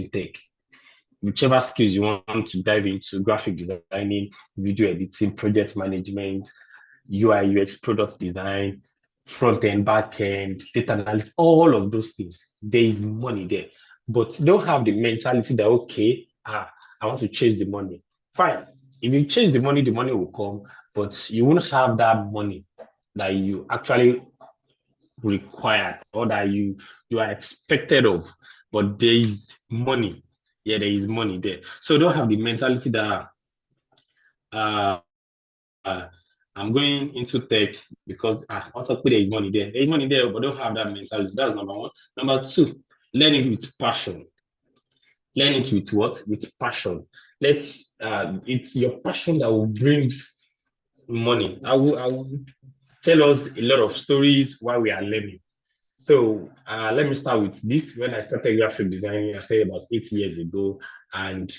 tech. Whichever skills you want to dive into, graphic designing, video editing, project management, UI, UX, product design, front end, back end, data analysis, all of those things, there is money there. But don't have the mentality that, okay, I want to chase the money. Fine. If you chase the money will come, but you won't have that money that you actually required or that you are expected of. But there is money. Yeah, there is money there. So don't have the mentality that uh, uh, I'm going into tech because also there is money there. There is money there, but don't have that mentality. That's number one. Number two, learn it with passion. Learn it with what? With passion. It's your passion that will bring money. I will tell us a lot of stories while we are learning. So let me start with this. When I started graphic designing, I started about 8 years ago, and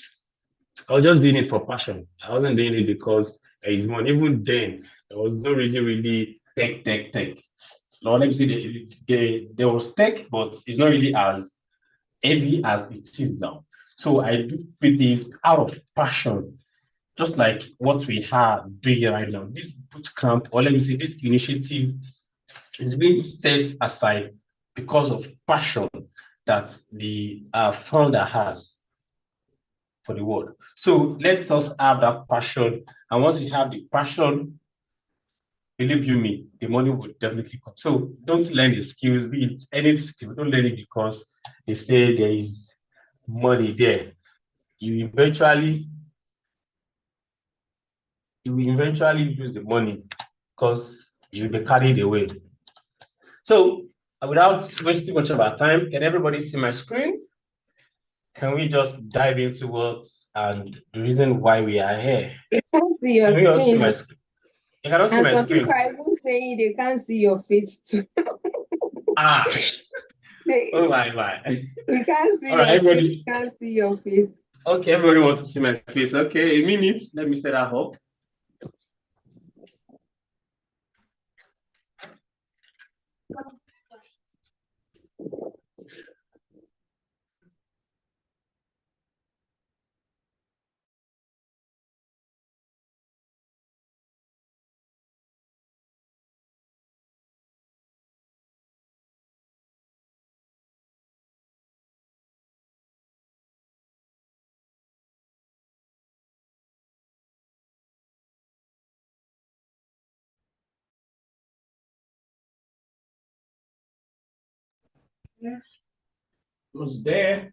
I was just doing it for passion. I wasn't doing it because there is money. Even then, there was no really tech. Now, let me see, there was tech, but it's not really as heavy as it is now. So I do things out of passion, just like what we are doing right now. This boot camp, or let me say, this initiative is being set aside because of passion that the founder has for the world. So let us have that passion. And once you have the passion, believe you me, the money will definitely come. So don't learn the skills, be it any skill, don't learn it because they say there is money there. You will eventually lose the money because you'll be carried away. So without wasting much of our time, can everybody see my screen? Can we just dive into what and the reason why we are here? You can't see your Can we all see screen. my screen? You cannot see And my some screen. people are even saying they can't see your face too. Oh my. We can't see All right, your screen, everybody. we can't see your face. Okay, everybody wants to see my face. Okay, a minute. Let me set that up. Who's there?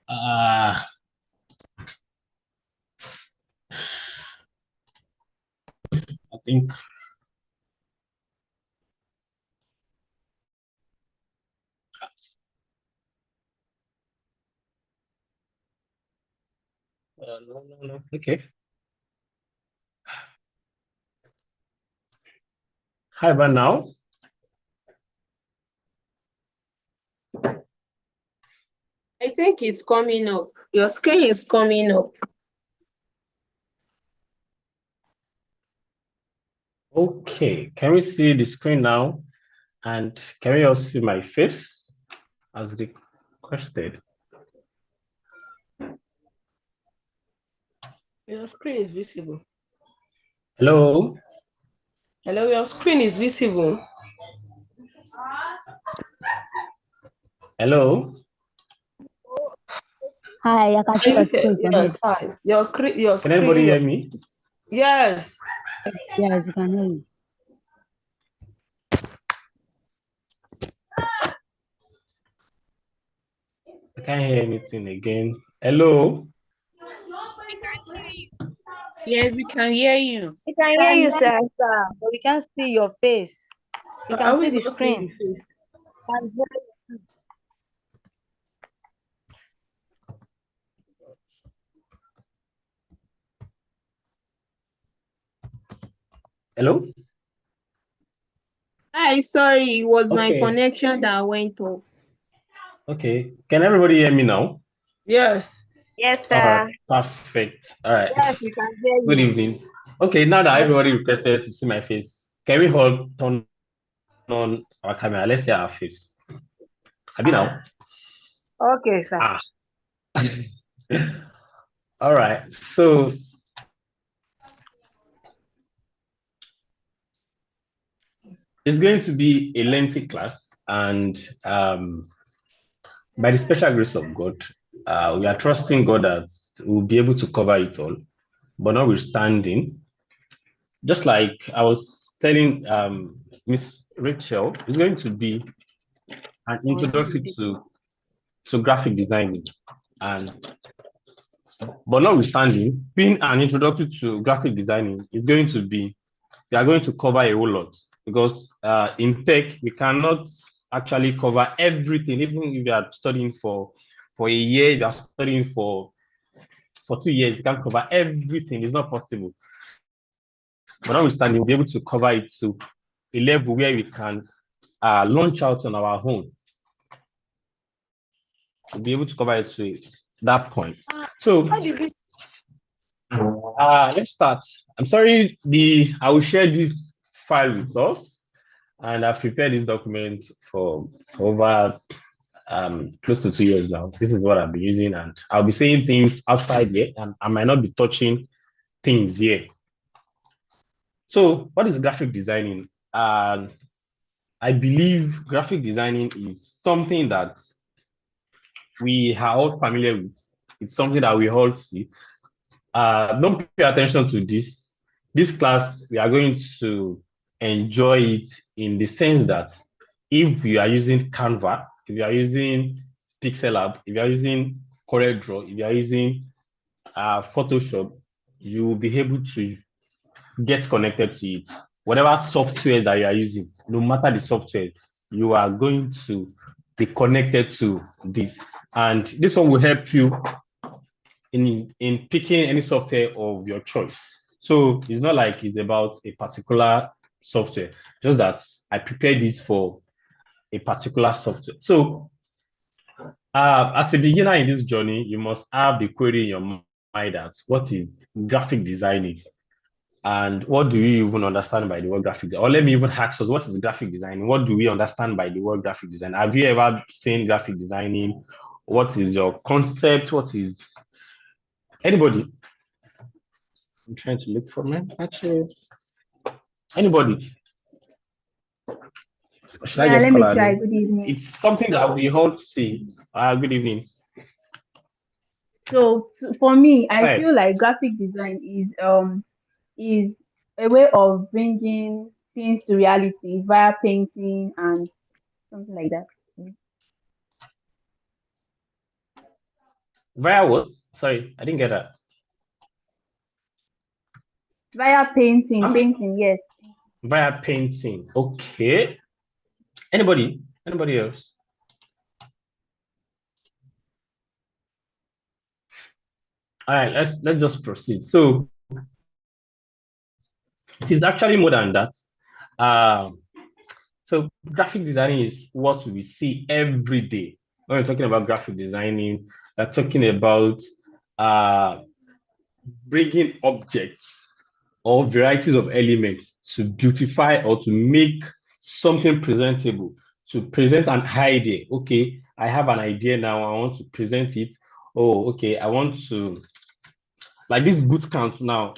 I think no. Okay. How about now? I think it's coming up. Your screen is coming up. Okay, can we see the screen now? And can we all see my face as requested? Your screen is visible. Hello? Hello, your screen is visible. Hello? Hi, I can see your screen. Yes, hi. Your Can screen. everybody hear me? Yes. Yes, you can hear you. I can't hear anything again. Hello? Yes, we can hear you. We can hear you, sir. But we can't see your face. You can see the screen. Hello? Hi, sorry, it was my Okay. connection that went off. Okay. Can everybody hear me now? Yes. Yes, All sir. right. Perfect. All right. Yes, we can hear you. Good evening. Okay, now that everybody requested to see my face, can we all turn on our camera. Let's see our face. Abi now. Okay, sir. Ah. All right. So it's going to be a lengthy class, and by the special grace of God, we are trusting God that we'll be able to cover it all. But notwithstanding, just like I was telling Miss Rachel, it's going to be an introduction to graphic designing. But notwithstanding, being an introduction to graphic designing is going to be, we are going to cover a whole lot, because in tech, we cannot actually cover everything. Even if you are studying for a year, you are studying for 2 years, you can't cover everything. It's not possible. But notwithstanding, we'll be able to cover it to a level where we can launch out on our own. We'll be able to cover it to that point. So let's start. I'm sorry, I will share this file with us, and I've prepared this document for over close to 2 years now. This is what I've been using, and I'll be saying things outside here, and I might not be touching things here. So what is graphic designing? I believe graphic designing is something that we are all familiar with. It's something that we all see. Don't pay attention to this. This class, we are going to enjoy it in the sense that if you are using Canva, if you are using Pixel if you are using CorelDRAW, if you are using Photoshop, you will be able to get connected to it. Whatever software that you are using, no matter the software, you are going to be connected to this. And this one will help you in picking any software of your choice. So it's not like it's about a particular software, just that I prepared this for a particular software. So as a beginner in this journey, you must have the query in your mind that what is graphic designing? And what do you even understand by the word graphic design? Or let me even ask us, what is graphic design? What do we understand by the word graphic design? Have you ever seen graphic designing? What is your concept? What is anybody? I'm trying to look for me. Actually, anybody? Should I just let me call try. her? Good evening. It's something that we all see. Good evening. So for me, I Hi. feel like graphic design is a way of bringing things to reality via painting and something like that. Via what? Sorry, I didn't get that. Via painting, yes. Via painting. Okay. Anybody? Anybody else? All right, let's just proceed. So it is actually more than that. So graphic designing is what we see every day. When we're talking about graphic designing, we're talking about bringing objects or varieties of elements to beautify or to make something presentable, to present an idea. Okay, I have an idea now, I want to present it. Oh, okay, I want to, like this boot camp now,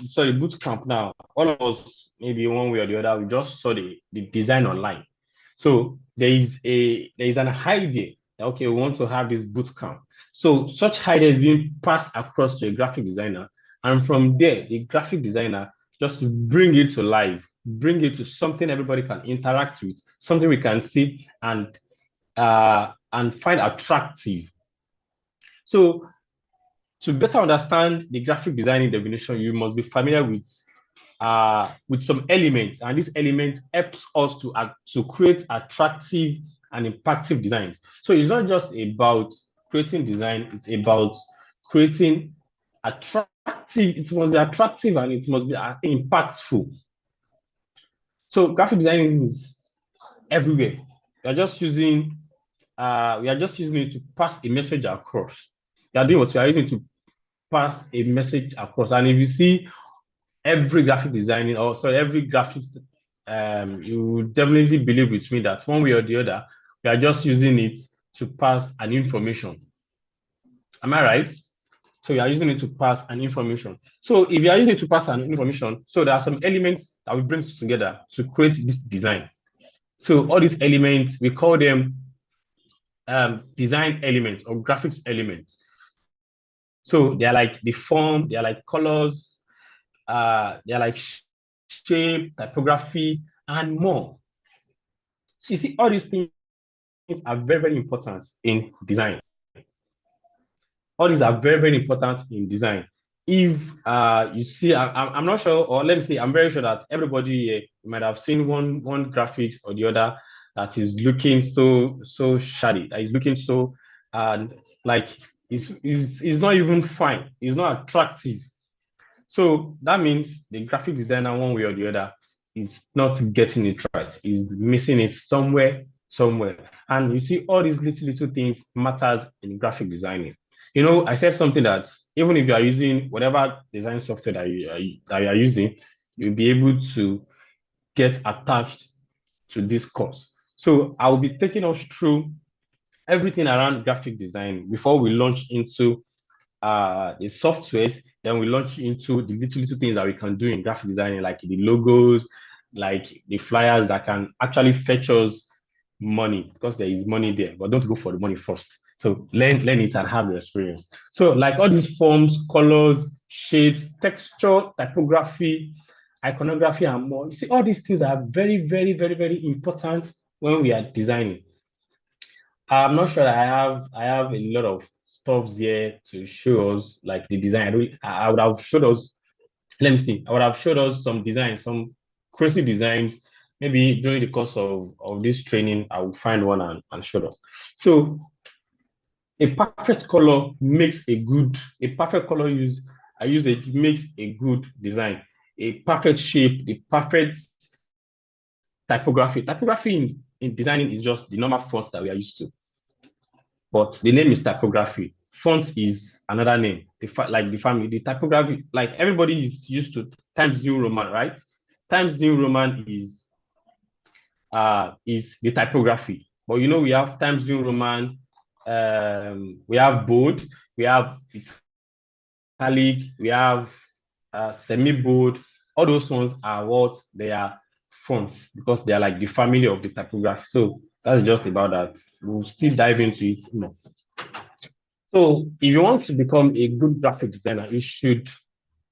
all of us, maybe one way or the other, we just saw the design online. So there is an idea that, okay, we want to have this boot camp. So such idea is being passed across to a graphic designer, and from there, the graphic designer just to bring it to life, bring it to something everybody can interact with, something we can see and find attractive. So to better understand the graphic designing definition, you must be familiar with some elements, and this element helps us to create attractive and impactful designs. So it's not just about creating design, it's about creating attractive, it must be attractive and it must be impactful. So graphic design is everywhere. We are just using it to pass a message across. We are doing what we are using to pass a message across. And if you see every graphic designing, or sorry, every graphics you will definitely believe with me that one way or the other, we are just using it to pass an information. Am I right? So you are using it to pass an information. So if you are using it to pass an information, so there are some elements that we bring together to create this design. So all these elements, we call them design elements or graphics elements. So they're like the form, they're like colors, they're like shape, typography, and more. So you see, all these things are very, very important in design. All these are very, very important in design. If you see, I'm not sure, or let me say, I'm very sure that everybody might have seen one graphics or the other that is looking so shabby, that is looking so like it's not even fine, it's not attractive. So that means the graphic designer, one way or the other, is not getting it right, is missing it somewhere. And you see, all these little things matters in graphic designing. You know, I said something that even if you are using whatever design software that you are using, you'll be able to get attached to this course. So I will be taking us through everything around graphic design before we launch into the softwares. Then we launch into the little things that we can do in graphic design, like the logos, like the flyers that can actually fetch us money, because there is money there, but don't go for the money first. So learn it and have the experience. So like all these forms, colors, shapes, texture, typography, iconography, and more. You see, all these things are very, very, very, very important when we are designing. I'm not sure I have a lot of stuffs here to show us like the design. I would have showed us, let me see, I would have showed us some designs, some crazy designs. Maybe during the course of this training, I will find one and show us. So a perfect color makes a perfect color usage makes a good design. A perfect shape, a perfect typography. Typography in designing is just the normal fonts that we are used to. But the name is typography. Font is another name. Like the family, the typography, like everybody is used to Times New Roman, right? Times New Roman is the typography. But you know, we have Times New Roman, we have bold, we have italic, we have semi-bold. All those ones are what they are fonts, because they are like the family of the typography. So that's just about that. We'll still dive into it more. So if you want to become a good graphic designer, you should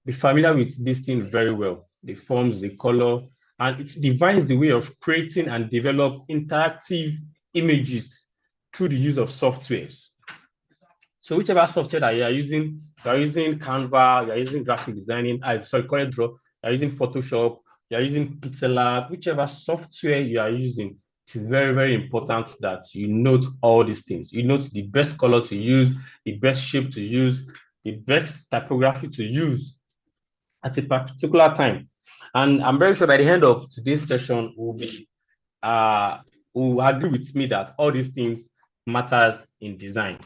be familiar with this thing very well. The forms, the color, and it defines the way of creating and develop interactive images through the use of softwares. So whichever software that you are using Canva, you are using graphic designing, CorelDRAW, you are using Photoshop, you are using Pixel, whichever software you are using, it is very, very important that you note all these things. You note the best color to use, the best shape to use, the best typography to use at a particular time. And I'm very sure by the end of today's session, will agree with me that all these things matters in design.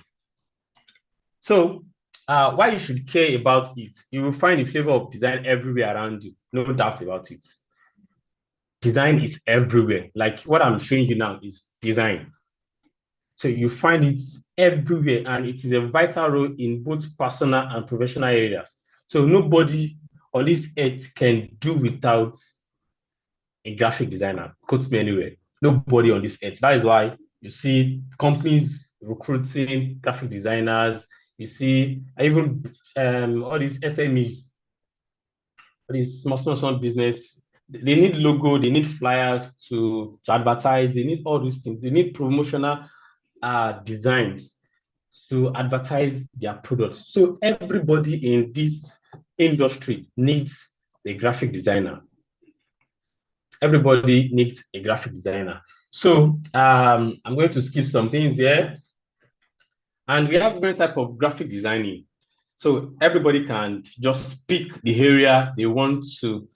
So why you should care about it? You will find the flavor of design everywhere around you, no doubt about it. Design is everywhere. Like what I'm showing you now is design. So you find it everywhere, and it is a vital role in both personal and professional areas. So nobody on this earth can do without a graphic designer. Quote me anywhere. Nobody on this earth. That is why you see companies recruiting graphic designers. You see even all these SMEs, all these small business. They need logo, they need flyers to advertise, they need all these things. They need promotional designs to advertise their products. So everybody in this industry needs a graphic designer. Everybody needs a graphic designer. So I'm going to skip some things here. And we have different type of graphic designing. So everybody can just pick the area they want to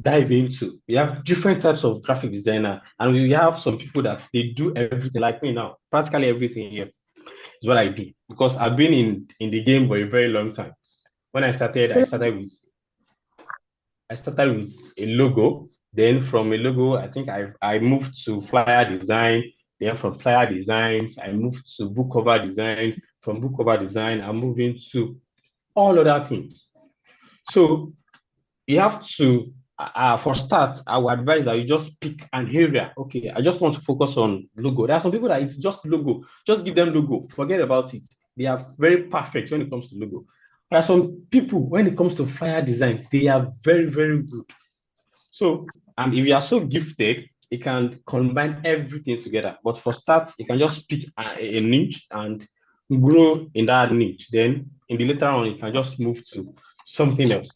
dive into. We have different types of graphic designer, and we have some people that they do everything, like me now. Practically everything here is what I do, because I've been in the game for a very long time. When I started with a logo. Then from a logo, I think I moved to flyer design. Then from flyer designs, I moved to book cover designs. From book cover design, I'm moving to all other things. So you have to, for start, I would advise that you just pick an area. Okay, I just want to focus on logo. There are some people that it's just logo. Just give them logo. Forget about it. They are very perfect when it comes to logo. There are some people, when it comes to flyer design, they are very, very good. So, and if you are so gifted, you can combine everything together. But for start, you can just pick a niche and grow in that niche. Then in the later on, you can just move to something else.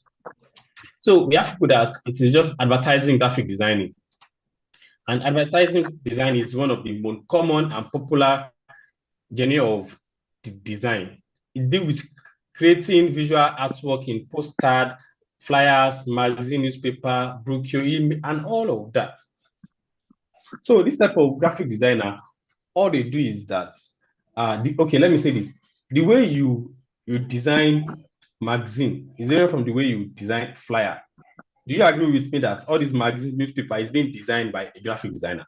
So we have people that it is just advertising graphic designing. And advertising design is one of the most common and popular genre of design. It deals with creating visual artwork in postcard, flyers, magazine, newspaper, brochure, and all of that. So this type of graphic designer, all they do is that, okay, let me say this. The way you design magazine is different from the way you design flyer. Do you agree with me that all these magazines, newspaper is being designed by a graphic designer?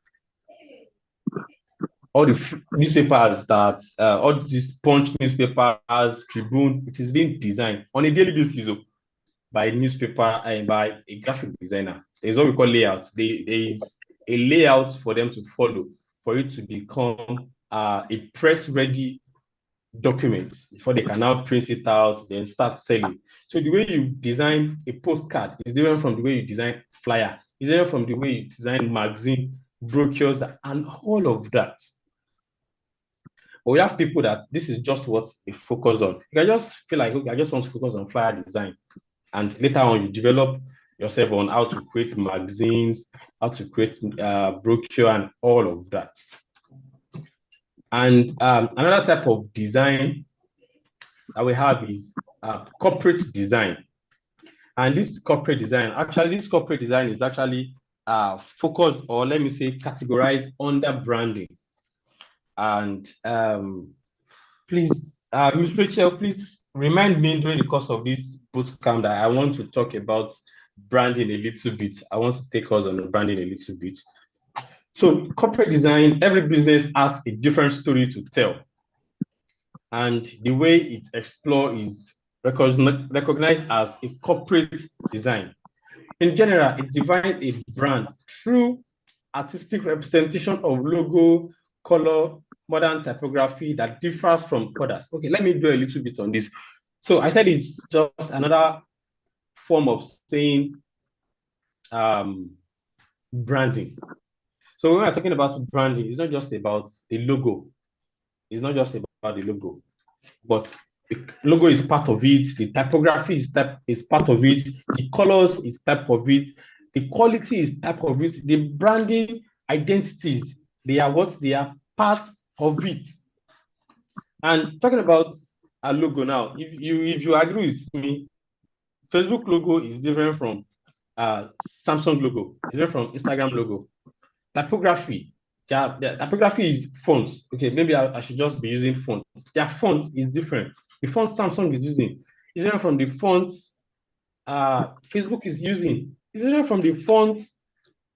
All the newspapers that, all these Punch newspapers, Tribune, it is being designed on a daily basis by a newspaper and by a graphic designer. There's what we call layouts. There is a layout for them to follow for it to become a press-ready document before they can now print it out, then start selling. So the way you design a postcard is different from the way you design flyer. It's different from the way you design magazine, brochures, and all of that. But we have people that this is just what they focus on. You can just feel like, okay, I just want to focus on flyer design. And later on, you develop yourself on how to create magazines, how to create brochure, and all of that. And another type of design that we have is corporate design. And this corporate design is actually focused, or let me say, categorized under branding. And please, Ms. Rachel, please remind me during the course of this bootcamp that I want to talk about branding a little bit. I want to take us on branding a little bit. So corporate design, every business has a different story to tell. And the way it's explored is recognized as a corporate design. In general, it defines a brand through artistic representation of logo, color, modern typography that differs from others. Okay, let me do a little bit on this. So I said it's just another form of saying branding. So when we're talking about branding, it's not just about the logo. It's not just about the logo, but the logo is part of it. The typography is part of it. The colors is type of it. The quality is type of it. The branding identities, they are what? They are part of it. And talking about a logo now, if you agree with me, Facebook logo is different from Samsung logo. It's different from Instagram logo. Typography, the typography is fonts. Okay, maybe I should just be using fonts. Their font is different. The font Samsung is using is different from the fonts Facebook is using. It's different from the font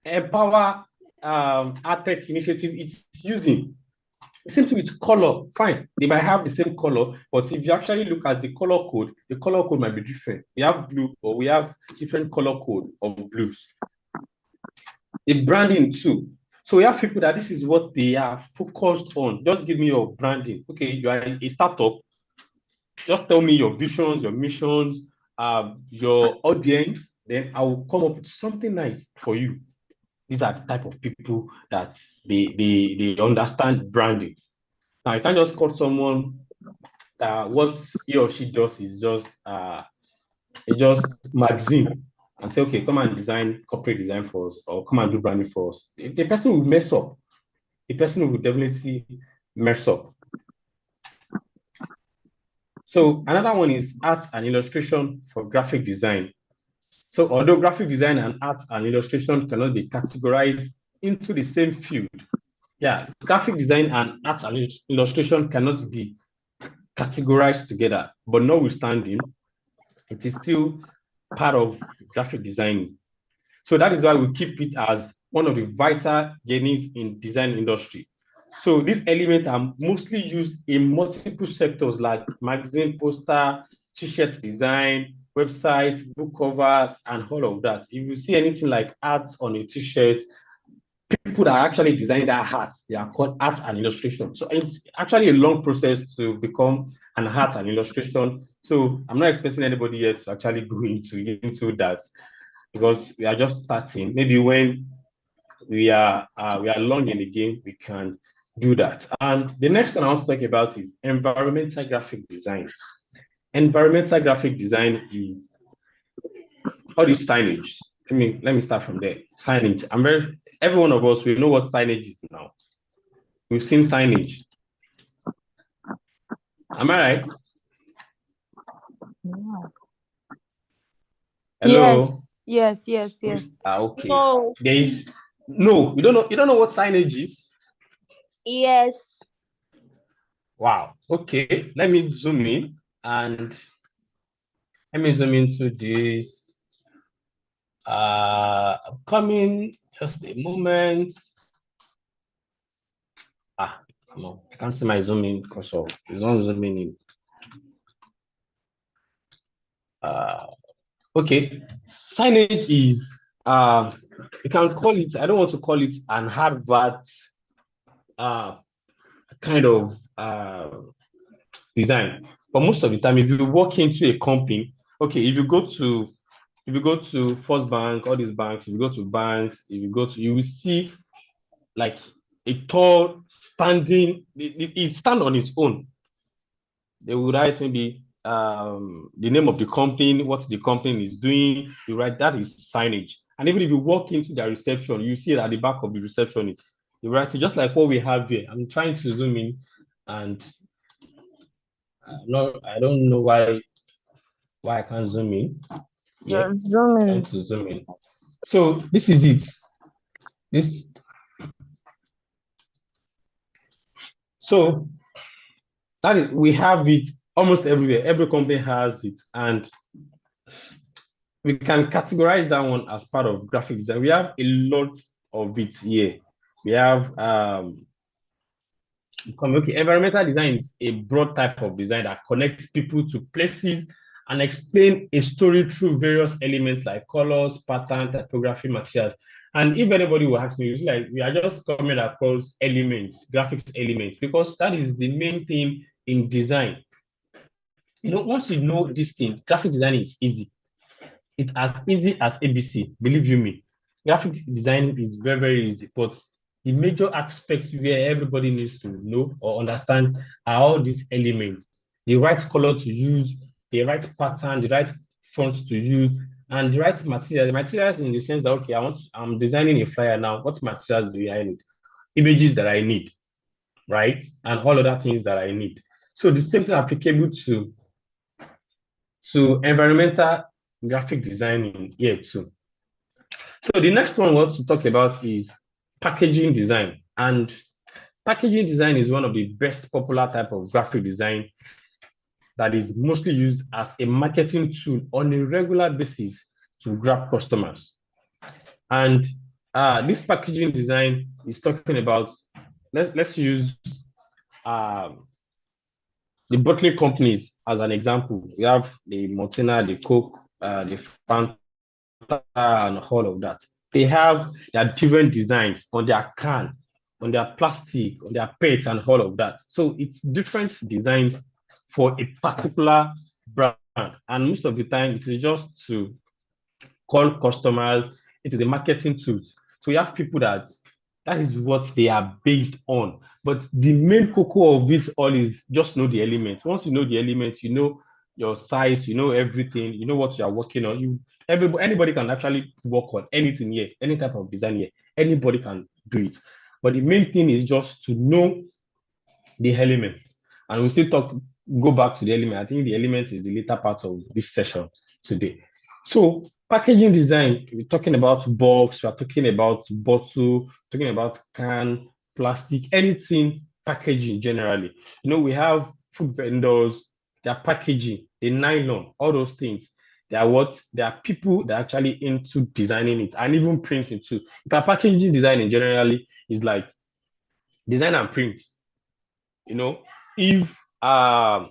Empower AdTech initiative it's using. Same thing with color. Fine, they might have the same color, but if you actually look at the color code might be different. We have blue, or we have different color code of blues. The branding too. So we have people that this is what they are focused on. Just give me your branding. Okay, you are a startup. Just tell me your visions, your missions, your audience. Then I will come up with something nice for you. These are the type of people that they understand branding. Now you can't just call someone that what he or she does is just magazine and say, okay, come and design corporate design for us, or come and do branding for us. The person will mess up. The person will definitely mess up. So another one is art and illustration for graphic design. So although graphic design and art and illustration cannot be categorized into the same field, yeah, graphic design and art and illustration cannot be categorized together, but notwithstanding, it is still part of graphic design. So that is why we keep it as one of the vital gains in design industry. So these elements are mostly used in multiple sectors like magazine, poster, t-shirt design, websites, book covers, and all of that. If you see anything like art on a t-shirt, people that are actually designing that art, they are called art and illustration. So it's actually a long process to become an art and illustration. So I'm not expecting anybody yet to actually go into that because we are just starting. Maybe when we are long in the game, we can do that. And the next one I want to talk about is environmental graphic design. Environmental graphic design is all this signage. Let me start from there. Signage. Every one of us, we know what signage is now. We've seen signage. Am I right? Hello? Yes. Okay. No. There is no, you don't know what signage is? Yes. Wow. Okay. Let me zoom in and let me zoom into this. Coming, just a moment. No, I can't see my zoom in because of it's not zooming in. Okay, signage is you can call it. I don't want to call it an advert kind of design, but most of the time, if you walk into a company, okay, if you go to First Bank, all these banks, if you go to banks, you will see like a tall standing, it stand on its own. They will write maybe the name of the company, what the company is doing. You write that is signage. And even if you walk into their reception, you see it at the back of the receptionist. You write it just like what we have here. I'm trying to zoom in, and I don't know why I can't zoom in. Yeah, trying to zoom in. So this is it. So that is, we have it almost everywhere. Every company has it, and we can categorize that one as part of graphic design. We have a lot of it here. We have environmental design is a broad type of design that connects people to places and explain a story through various elements like colors, pattern, typography, materials. And if anybody will ask me, it's like we are just coming across elements, graphics elements, because that is the main thing in design. Once you know this thing, graphic design is easy. It's as easy as ABC, believe you me. Graphic design is very, very easy, but the major aspects where everybody needs to know or understand are all these elements: the right color to use, the right pattern, the right fonts to use, and the right material. The materials in the sense that, okay, I'm designing a flyer now. What materials do I need? Images that I need, right? And all other things that I need. So the same thing applicable to environmental graphic design here too. So the next one we want to talk about is packaging design. And packaging design is one of the best popular type of graphic design that is mostly used as a marketing tool on a regular basis to grab customers. And this packaging design is talking about, let's use the bottling companies as an example. We have the Montana, the Coke, the Fanta, and all of that. They have their different designs on their can, on their plastic, on their PET, and all of that. So it's different designs for a particular brand. And most of the time, it is just to call customers. It is a marketing tool. So you have people that is what they are based on. But the main cocoa of it all is just know the elements. Once you know the elements, you know your size, you know everything, you know what you are working on. Anybody can actually work on anything here, any type of design here. Anybody can do it. But the main thing is just to know the elements. And we still go back to the element. I think the element is the later part of this session today. So packaging design, we're talking about box, we're talking about bottle, talking about can, plastic, anything packaging generally. We have food vendors, their packaging, the nylon, all those things. There are what? There are people that are actually into designing it and even printing too. The packaging design generally is like design and print. You know, if um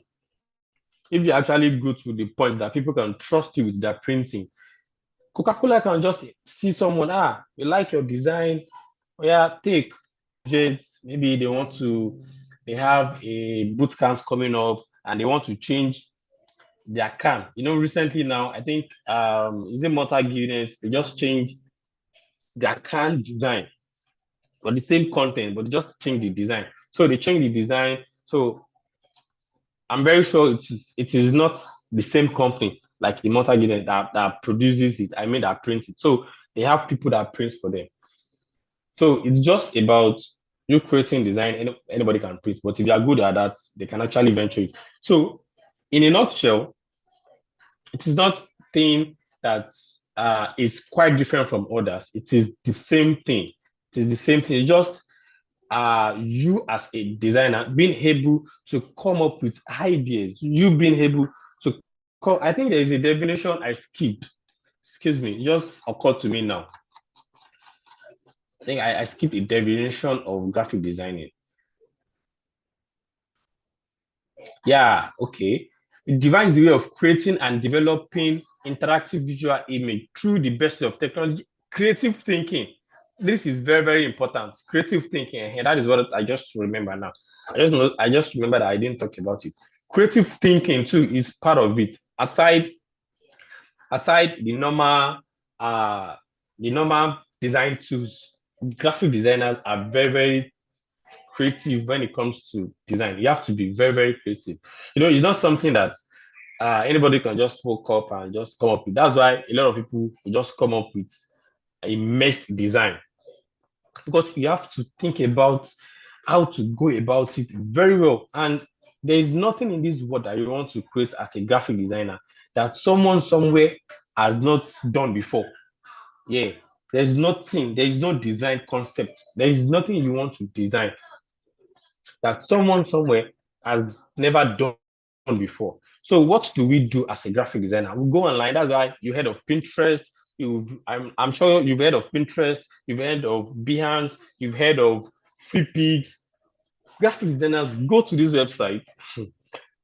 if you actually go to the point that people can trust you with their printing, Coca-Cola can just see someone, you like your design, yeah, take budgets. Maybe they have a boot camp coming up and they want to change their can. Recently now, I think is it Malta Guinness? They just changed their can design, but the same content, but just change the design. So they changed the design. So I'm very sure it is not the same company like the Malta Guinness that produces it. I mean that prints it. So they have people that print for them. So it's just about you creating design. Anybody can print, but if you are good at that, they can actually venture it. So in a nutshell, it is not thing that is quite different from others. It is the same thing. It is the same thing. It's just you as a designer being able to come up with ideas. You being able to I think there is a definition I skipped. Excuse me, it just occurred to me now. I think I skipped a definition of graphic designing. Yeah, okay. It defines the way of creating and developing interactive visual image through the best of technology. Creative thinking. This is very, very important. Creative thinking. And that is what I just remember now. I just remember that I didn't talk about it. Creative thinking too is part of it. Aside the normal design tools, graphic designers are very, very creative when it comes to design. You have to be very, very creative. It's not something that anybody can just woke up and just come up with. That's why a lot of people will just come up with a messed design, because you have to think about how to go about it very well. And there is nothing in this world that you want to create as a graphic designer that someone somewhere has not done before. Yeah, there's nothing, there is no design concept. There is nothing you want to design that someone somewhere has never done before. So what do we do as a graphic designer? We go online. That's why you heard of Pinterest. I'm sure you've heard of Pinterest. You've heard of Behance. You've heard of Flickr. Graphic designers go to these websites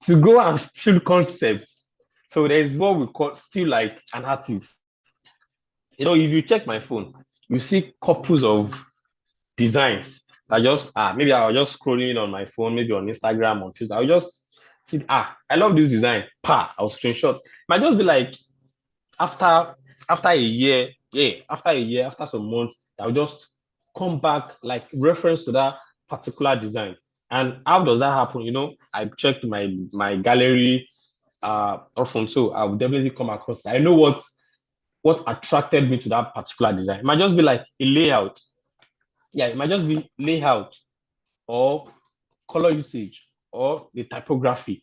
to go and steal concepts. So there's what we call steal like an artist. If you check my phone, you see couples of designs. I just maybe I was just scrolling on my phone, maybe on Instagram, on Facebook. I'll just see, I love this design. I'll screenshot. Might just be like after a year, after some months, I'll just come back like reference to that particular design. And how does that happen? I checked my gallery often, so I will definitely come across it. I know what attracted me to that particular design. It might just be like a layout. Yeah, it might just be layout or color usage or the typography.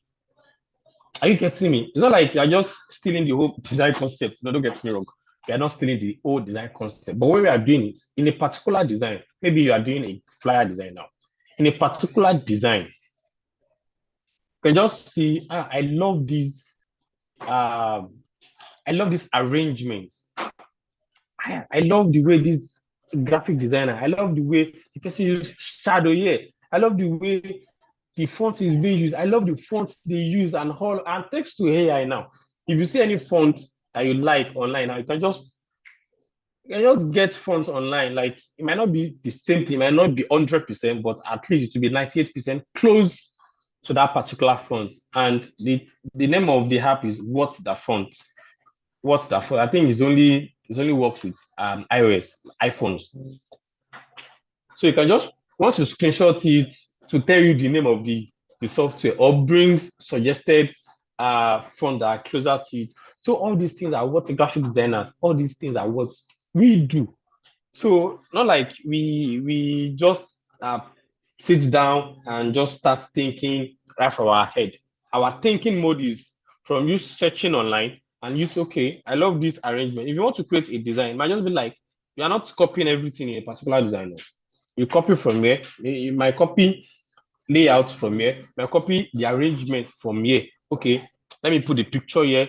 Are you getting me? It's not like you're just stealing the whole design concept. No, don't get me wrong. We are not stealing the whole design concept. But when we are doing it in a particular design, maybe you are doing a flyer design now. In a particular design, you can just see, I love these arrangements. I love the way this graphic designer, I love the way the person uses shadow here. I love the way the font is being used. I love the font they use and text to AI now. If you see any font that you like online now, you can just get fonts online. Like it might not be the same thing, it might not be 100%, but at least it will be 98% close to that particular font. And the name of the app is What's the Font. What's the Font? I think it's only works with iOS, iPhones. So you can just, once you screenshot it to tell you the name of the software or bring suggested font that are closer to it. So all these things are what graphic designers, all these things are what we do. So not like we just sit down and just start thinking right from our head. Our thinking mode is from you searching online and you say, okay, I love this arrangement. If you want to create a design, it might just be like, you are not copying everything in a particular design. You copy from here. You might copy layout from here. You might copy the arrangement from here. Okay, let me put the picture here.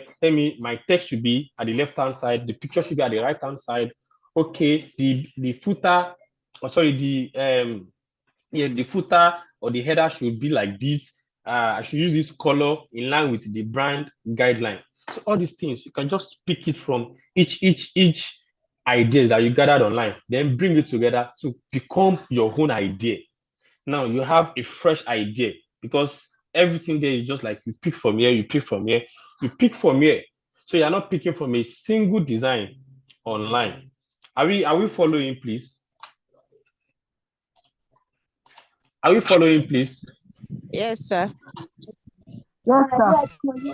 My text should be at the left-hand side. The picture should be at the right-hand side. Okay, the footer, or sorry, the footer or the header should be like this. I should use this color in line with the brand guideline. So all these things, you can just pick it from each ideas that you gathered online, then bring it together to become your own idea. Now you have a fresh idea because everything there is just like you pick from here, you pick from here, you pick from here. So you're not picking from a single design online. Are we following, please? Are we following, please? Yes, sir. Yes, sir.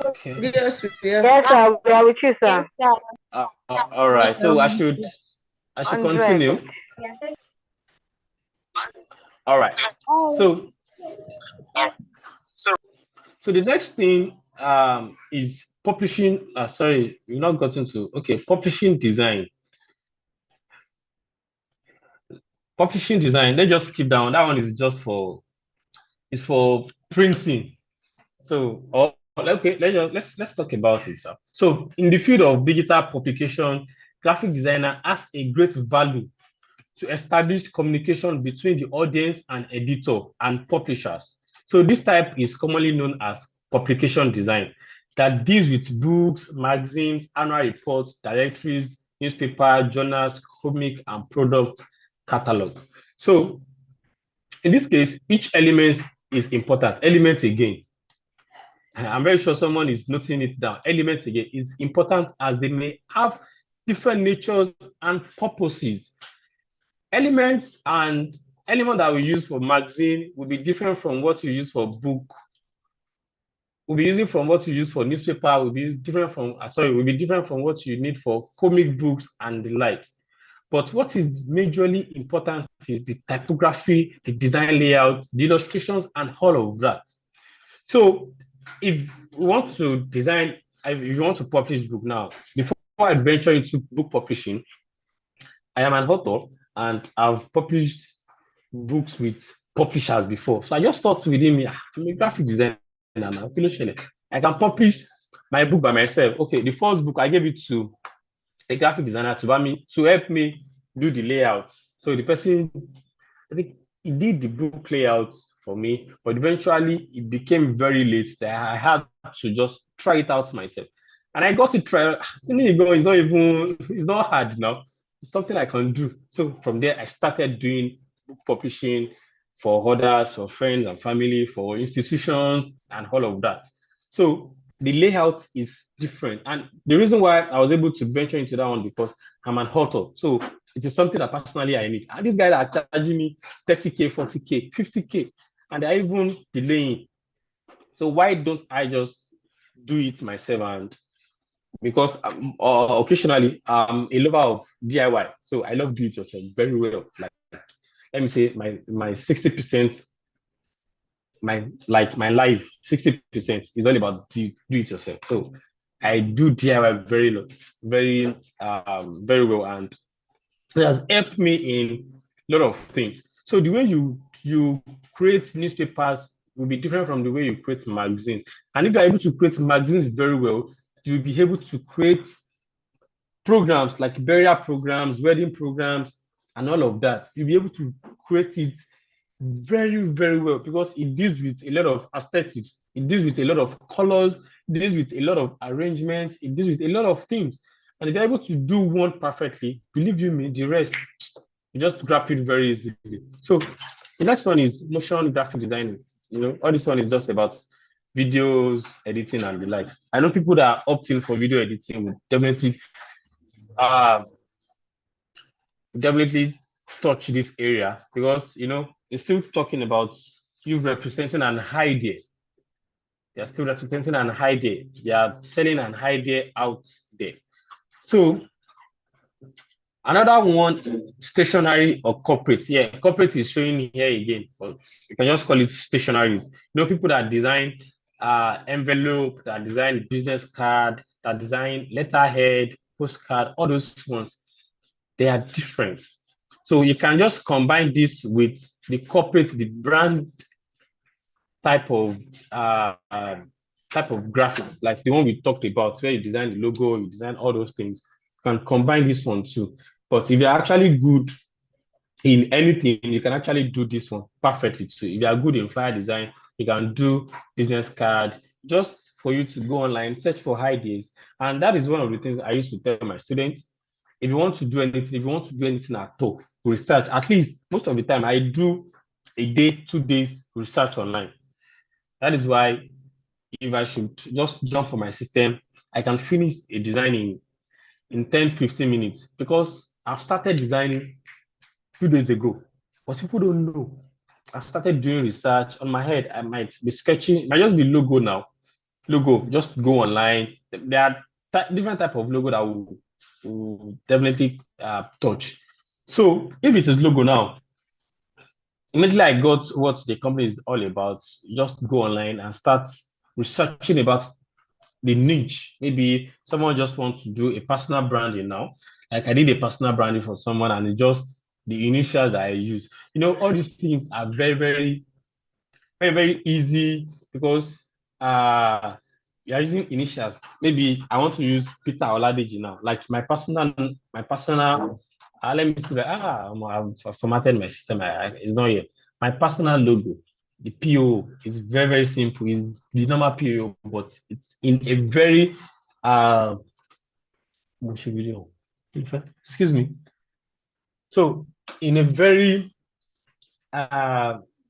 Okay. Yes, yeah. Yes, sir. We are with you, sir. Yes, sir. All right. So I should 100. continue. All right. So the next thing is publishing. Sorry, you've not gotten to. Okay, publishing design. Publishing design. Let's just skip down. That one is just for printing. So, okay, let's talk about it, sir. So, in the field of digital publication, graphic designer has a great value to establish communication between the audience and editor and publishers. So, this type is commonly known as publication design that deals with books, magazines, annual reports, directories, newspaper, journals, comic, and product catalog. So, in this case, each element is important. Element again. I'm very sure someone is noting it down. Elements again is important as they may have different natures and purposes. Elements and element that we use for magazine will be different from what you use for book. We'll be using from what you use for newspaper. Will be different from what you need for comic books and the likes. But what is majorly important is the typography, the design layout, the illustrations, and all of that. So if you want to design, if you want to publish book now, before I venture into book publishing, I am an author and I've published books with publishers before. So I just thought within me, I'm a graphic designer now. I can publish my book by myself. Okay, the first book I gave it to a graphic designer to help me do the layout. So the person, I think he did the book layout for me, but eventually it became very late that I had to just try it out myself. And I got to try. It's not hard now. It's something I can do. So from there, I started doing book publishing for others, for friends and family, for institutions, and all of that. So the layout is different. And the reason why I was able to venture into that one because I'm an author. So it is something that personally I need. And these guys are charging me 30K, 40K, 50K, and they're even delaying. So why don't I just do it myself? And because occasionally I'm a lover of DIY. So I love do it yourself very well. Like, let me say my 60%, my life, 60% is all about do it yourself. So I do DIY very well, and so it has helped me in a lot of things. So the way you create newspapers will be different from the way you create magazines. And if you're able to create magazines very well, you'll be able to create programs like burial programs, wedding programs, and all of that. You'll be able to create it very, very well because it deals with a lot of aesthetics. It deals with a lot of colors. It deals with a lot of arrangements. It deals with a lot of things. And if you're able to do one perfectly, believe you me, the rest, you just grab it very easily. So the next one is motion graphic design. All this one is just about videos, editing, and the likes. I know people that are opting for video editing will definitely touch this area because it's still talking about you representing an idea. They're still representing an idea. They are selling an idea out there. So another one is stationary or corporate. Yeah, corporate is showing here again, but you can just call it stationaries. People that design envelope, that design business card, that design letterhead, postcard, all those ones, they are different. So you can just combine this with the corporate, the brand type of type of graphics, like the one we talked about, where you design the logo, you design all those things, you can combine this one too. But if you're actually good in anything, you can actually do this one perfectly too. If you are good in flyer design, you can do business card, just for you to go online, search for ideas. And that is one of the things I used to tell my students. If you want to do anything, at all, research. At least most of the time, I do a day, 2 days research online. That is why if I should just jump on my system, I can finish a design in 10, 15 minutes because I've started designing 2 days ago. But people don't know. I started doing research on my head. I might be sketching, it might just be logo now. Logo, just go online. There are different type of logo that will definitely touch. So if it is logo now, immediately I got what the company is all about. Just go online and start researching about the niche. Maybe someone just wants to do a personal branding now. Like I did a personal branding for someone and it's just the initials that I use. All these things are very, very, very, very easy because you're using initials. Maybe I want to use Peter Oladeji now. Like my personal, let me see. I've formatted my system. It's not here. My personal logo, the PO is very, very simple. It's the normal PO, but it's in a very excuse me. So in a very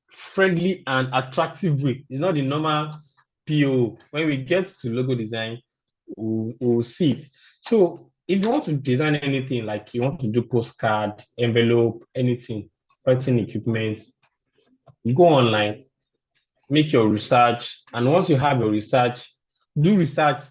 friendly and attractive way. It's not the normal PO. When we get to logo design, we'll see it. So if you want to design anything, like you want to do postcard, envelope, anything, printing equipment, you go online, make your research, and once you have your research, do research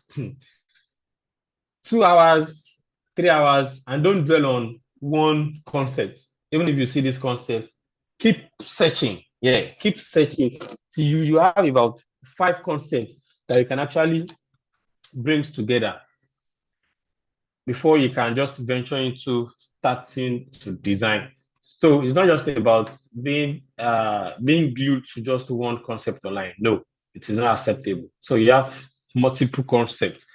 2 hours, 3 hours, and don't dwell on one concept. Even if you see this concept, keep searching. Yeah, keep searching till you have about 5 concepts that you can actually bring together before you can just venture into starting to design. So it's not just about being glued to just one concept online. No, it is not acceptable. So you have multiple concepts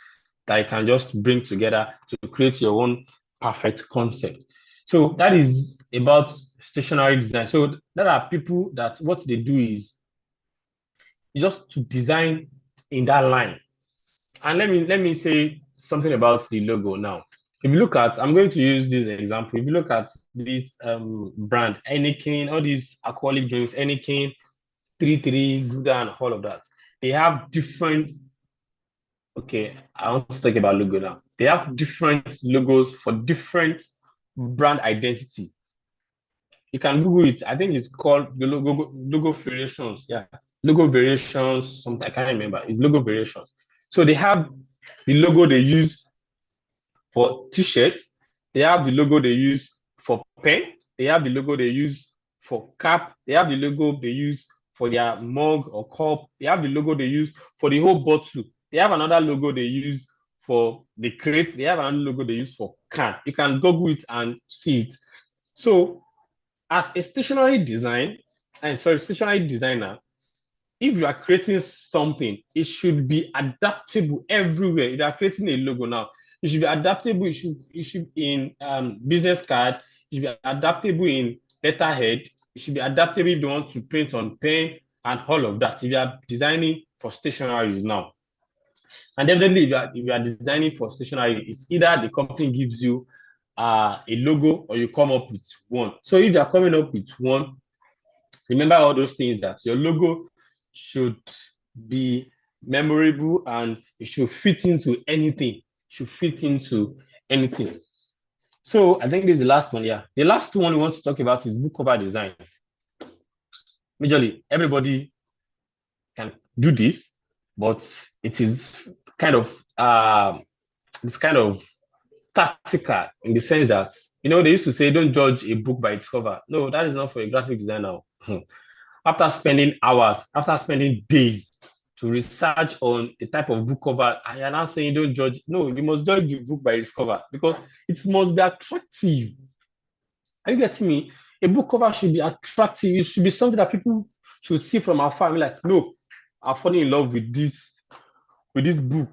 that you can just bring together to create your own perfect concept. So that is about stationery design. So there are people that what they do is just to design in that line. And let me say something about the logo now. If you look at, I'm going to use this example. If you look at this brand, Heineken, all these alcoholic drinks, Heineken, 33, Gouda, and all of that, they have different. Okay, I want to talk about logo now. They have different logos for different brand identity. You can Google it. I think it's called the logo variations. Yeah, logo variations. Something I can't remember. It's logo variations. So they have the logo they use for t-shirts. They have the logo they use for pen. They have the logo they use for cap. They have the logo they use for their mug or cup. They have the logo they use for the whole bottle. They have another logo they use for the crate. They have another logo they use for can. You can Google it and see it. So as a stationery designer, if you are creating something, it should be adaptable everywhere. If you are creating a logo now, it should be adaptable. It should in business card. It should be adaptable in letterhead. It should be adaptable if you want to print on pen and all of that. If you are designing for stationaries now, and definitely if you are designing for stationery, it's either the company gives you a logo or you come up with one. So if you are coming up with one, remember all those things that your logo should be memorable and it should fit into anything. So I think this is the last one. Yeah, the last one we want to talk about is book cover design. Majorly, everybody can do this, but it is kind of tactical in the sense that they used to say don't judge a book by its cover. No, that is not for a graphic designer. After spending hours, after spending days to research on the type of book cover, I am not saying don't judge. No, you must judge the book by its cover because it must be attractive. Are you getting me? A book cover should be attractive. It should be something that people should see from afar. I'm like, no, I've fallen in love with this with this book.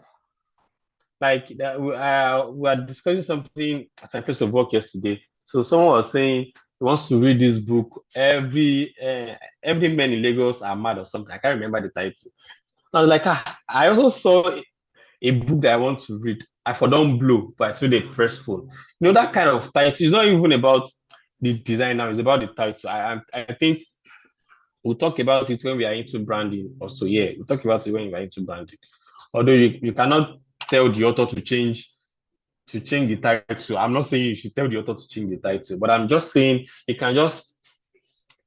Like we were discussing something at my place of work yesterday. So someone was saying he wants to read this book. Every men in Lagos are mad or something. I can't remember the title. I was like, I also saw a book that I want to read. I for don't blow, but it's really a press phone. You know, that kind of title. It's not even about the design now, it's about the title. I think we'll talk about it when we are into branding also. Yeah, we'll talk about it when we are into branding. Although you cannot tell the author to change the title. I'm not saying you should tell the author to change the title, but I'm just saying you can just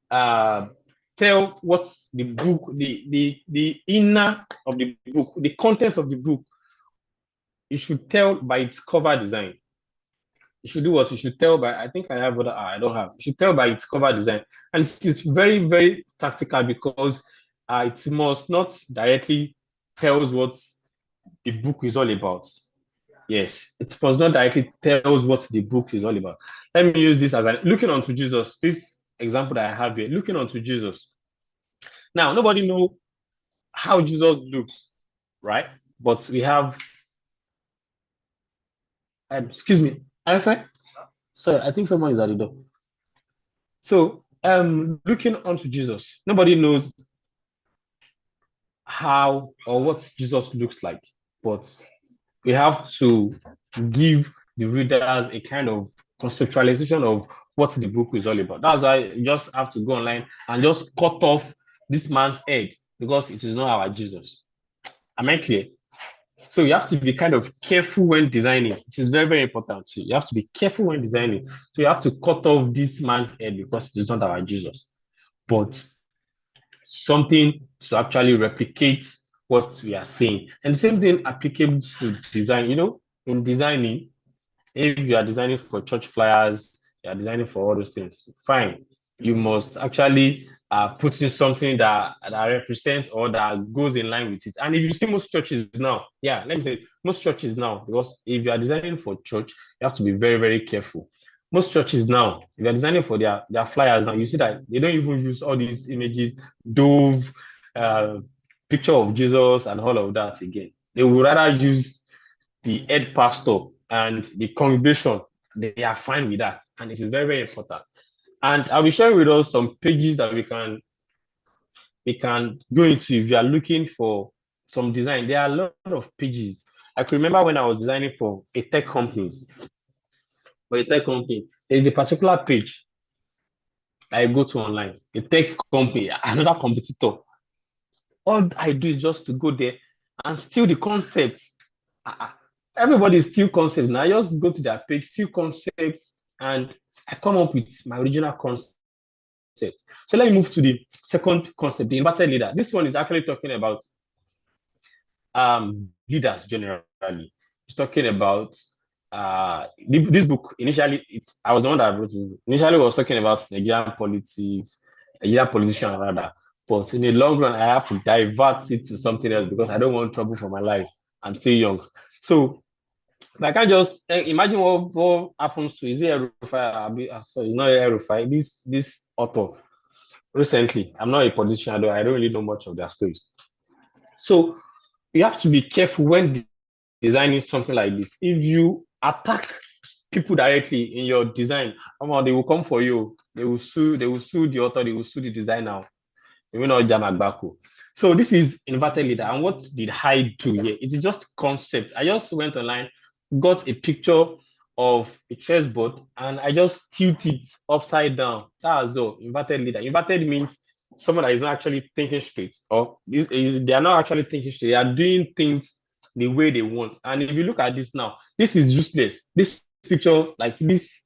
tell what's the book, the inner of the book, the content of the book. You should tell by its cover design. You should do what? You should tell by, I think I have what I don't have. You should tell by its cover design. And it is very, very tactical because it must not directly tell us what the book is all about. Yes, it must not directly tell us what the book is all about. Let me use this as looking unto Jesus. This example that I have here, looking unto Jesus. Now, nobody knows how Jesus looks, right? But we have, excuse me, Alpha? Sorry, I think someone is at the door. So, looking unto Jesus, nobody knows how or what Jesus looks like, but we have to give the readers a kind of conceptualization of what the book is all about. That's why you just have to go online and just cut off this man's head because it is not our Jesus. Am I clear? So you have to be kind of careful when designing. It is very, very important. You have to be careful when designing. So you have to cut off this man's head because it is not our Jesus, but something to actually replicate what we are saying. And the same thing applicable to design. You know, in designing, if you are designing for church flyers, you are designing for all those things, fine. You must actually put in something that represents or that goes in line with it. And if you see most churches now, yeah, let me say most churches now, because if you are designing for church, you have to be very, very careful. Most churches now, if you're designing for their flyers now, you see that they don't even use all these images, dove, picture of Jesus and all of that again. They would rather use the head pastor and the congregation. They are fine with that. And it is very, very important. And I'll be sharing with us some pages that we can go into if you are looking for some design. There are a lot of pages. I can remember when I was designing for a tech company. There's a particular page I go to online, a tech company, another competitor. All I do is just to go there and steal the concepts. Everybody steal concepts. Now I just go to their page, steal concepts, and I come up with my original concept. So let me move to the second concept, the inverted leader. This one is actually talking about leaders generally. It's talking about this book. Initially, I was the one that wrote this book. Initially, I was talking about Nigerian politics, Nigerian politician rather. But in the long run, I have to divert it to something else because I don't want trouble for my life. I'm still young. So I can't just imagine what happens to, is it El-Rufai? Sorry, it's not El-Rufai. This author recently, I'm not a politician, though I don't really know much of their stories. So you have to be careful when designing something like this. If you attack people directly in your design, they will come for you. They will sue the author, they will sue the designer. They will not jam Agbako. So this is inverted leader. And what did I do here? It's just concept. I just went online, got a picture of a chessboard, and I just tilt it upside down. That's all. Inverted leader. Inverted means someone that is not actually thinking straight, or they are not actually thinking straight. They are doing things the way they want. And if you look at this now, this is useless. This picture, like this,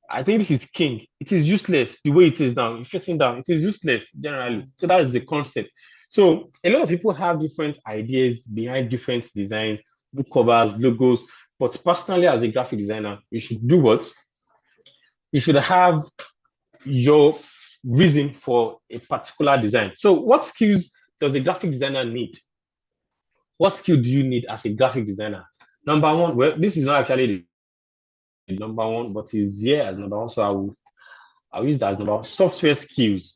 I think this is king. It is useless the way it is now. Facing down, it is useless generally. So that is the concept. So a lot of people have different ideas behind different designs, book covers, logos. But personally, as a graphic designer, you should do what? You should have your reason for a particular design. So what skills does a graphic designer need? What skill do you need as a graphic designer? Number one, well, this is not actually the number one, but it's here as number one. So I'll use that as number one. Software skills.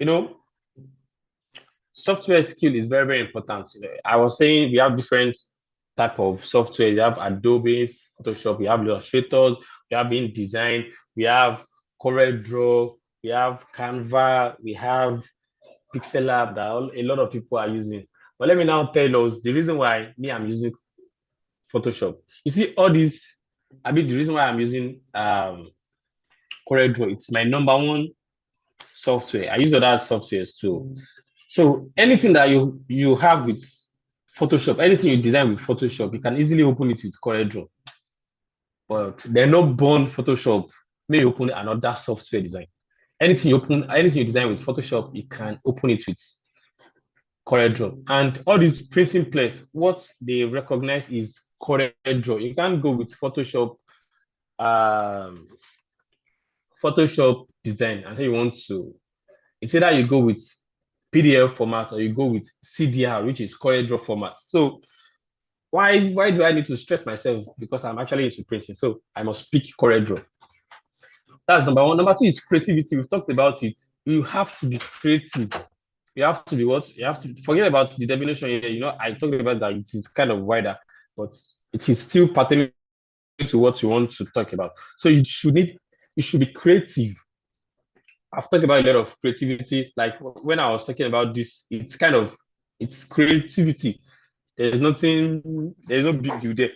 You know, software skill is very, very important. I was saying we have different type of software. You have Adobe, Photoshop, we have Illustrators, we have InDesign, we have CorelDRAW, we have Canva, we have Pixel Lab that a lot of people are using. But let me now tell us the reason why I'm using Photoshop. You see, all these, the reason why I'm using CorelDRAW, it's my number one software. I use other softwares too. So anything that you have with Photoshop, anything you design with Photoshop, you can easily open it with CorelDRAW. But they're not born Photoshop. Maybe open another software design. Anything you design with Photoshop, you can open it with CorelDRAW. And all these printing place, what they recognize is CorelDRAW. You can't go with Photoshop design and say you want to. It's either you go with PDF format or you go with CDR, which is CorelDRAW format. So why do I need to stress myself? Because I'm actually into printing, so I must pick CorelDRAW. That's number one. Number two is creativity. We've talked about it. You have to be creative. You have to be what? You have to forget about the definition here. I talked about that it is kind of wider, but it is still pertaining to what you want to talk about. So you should be creative. I've talked about a lot of creativity. Like when I was talking about this, it's creativity. There's no big deal there.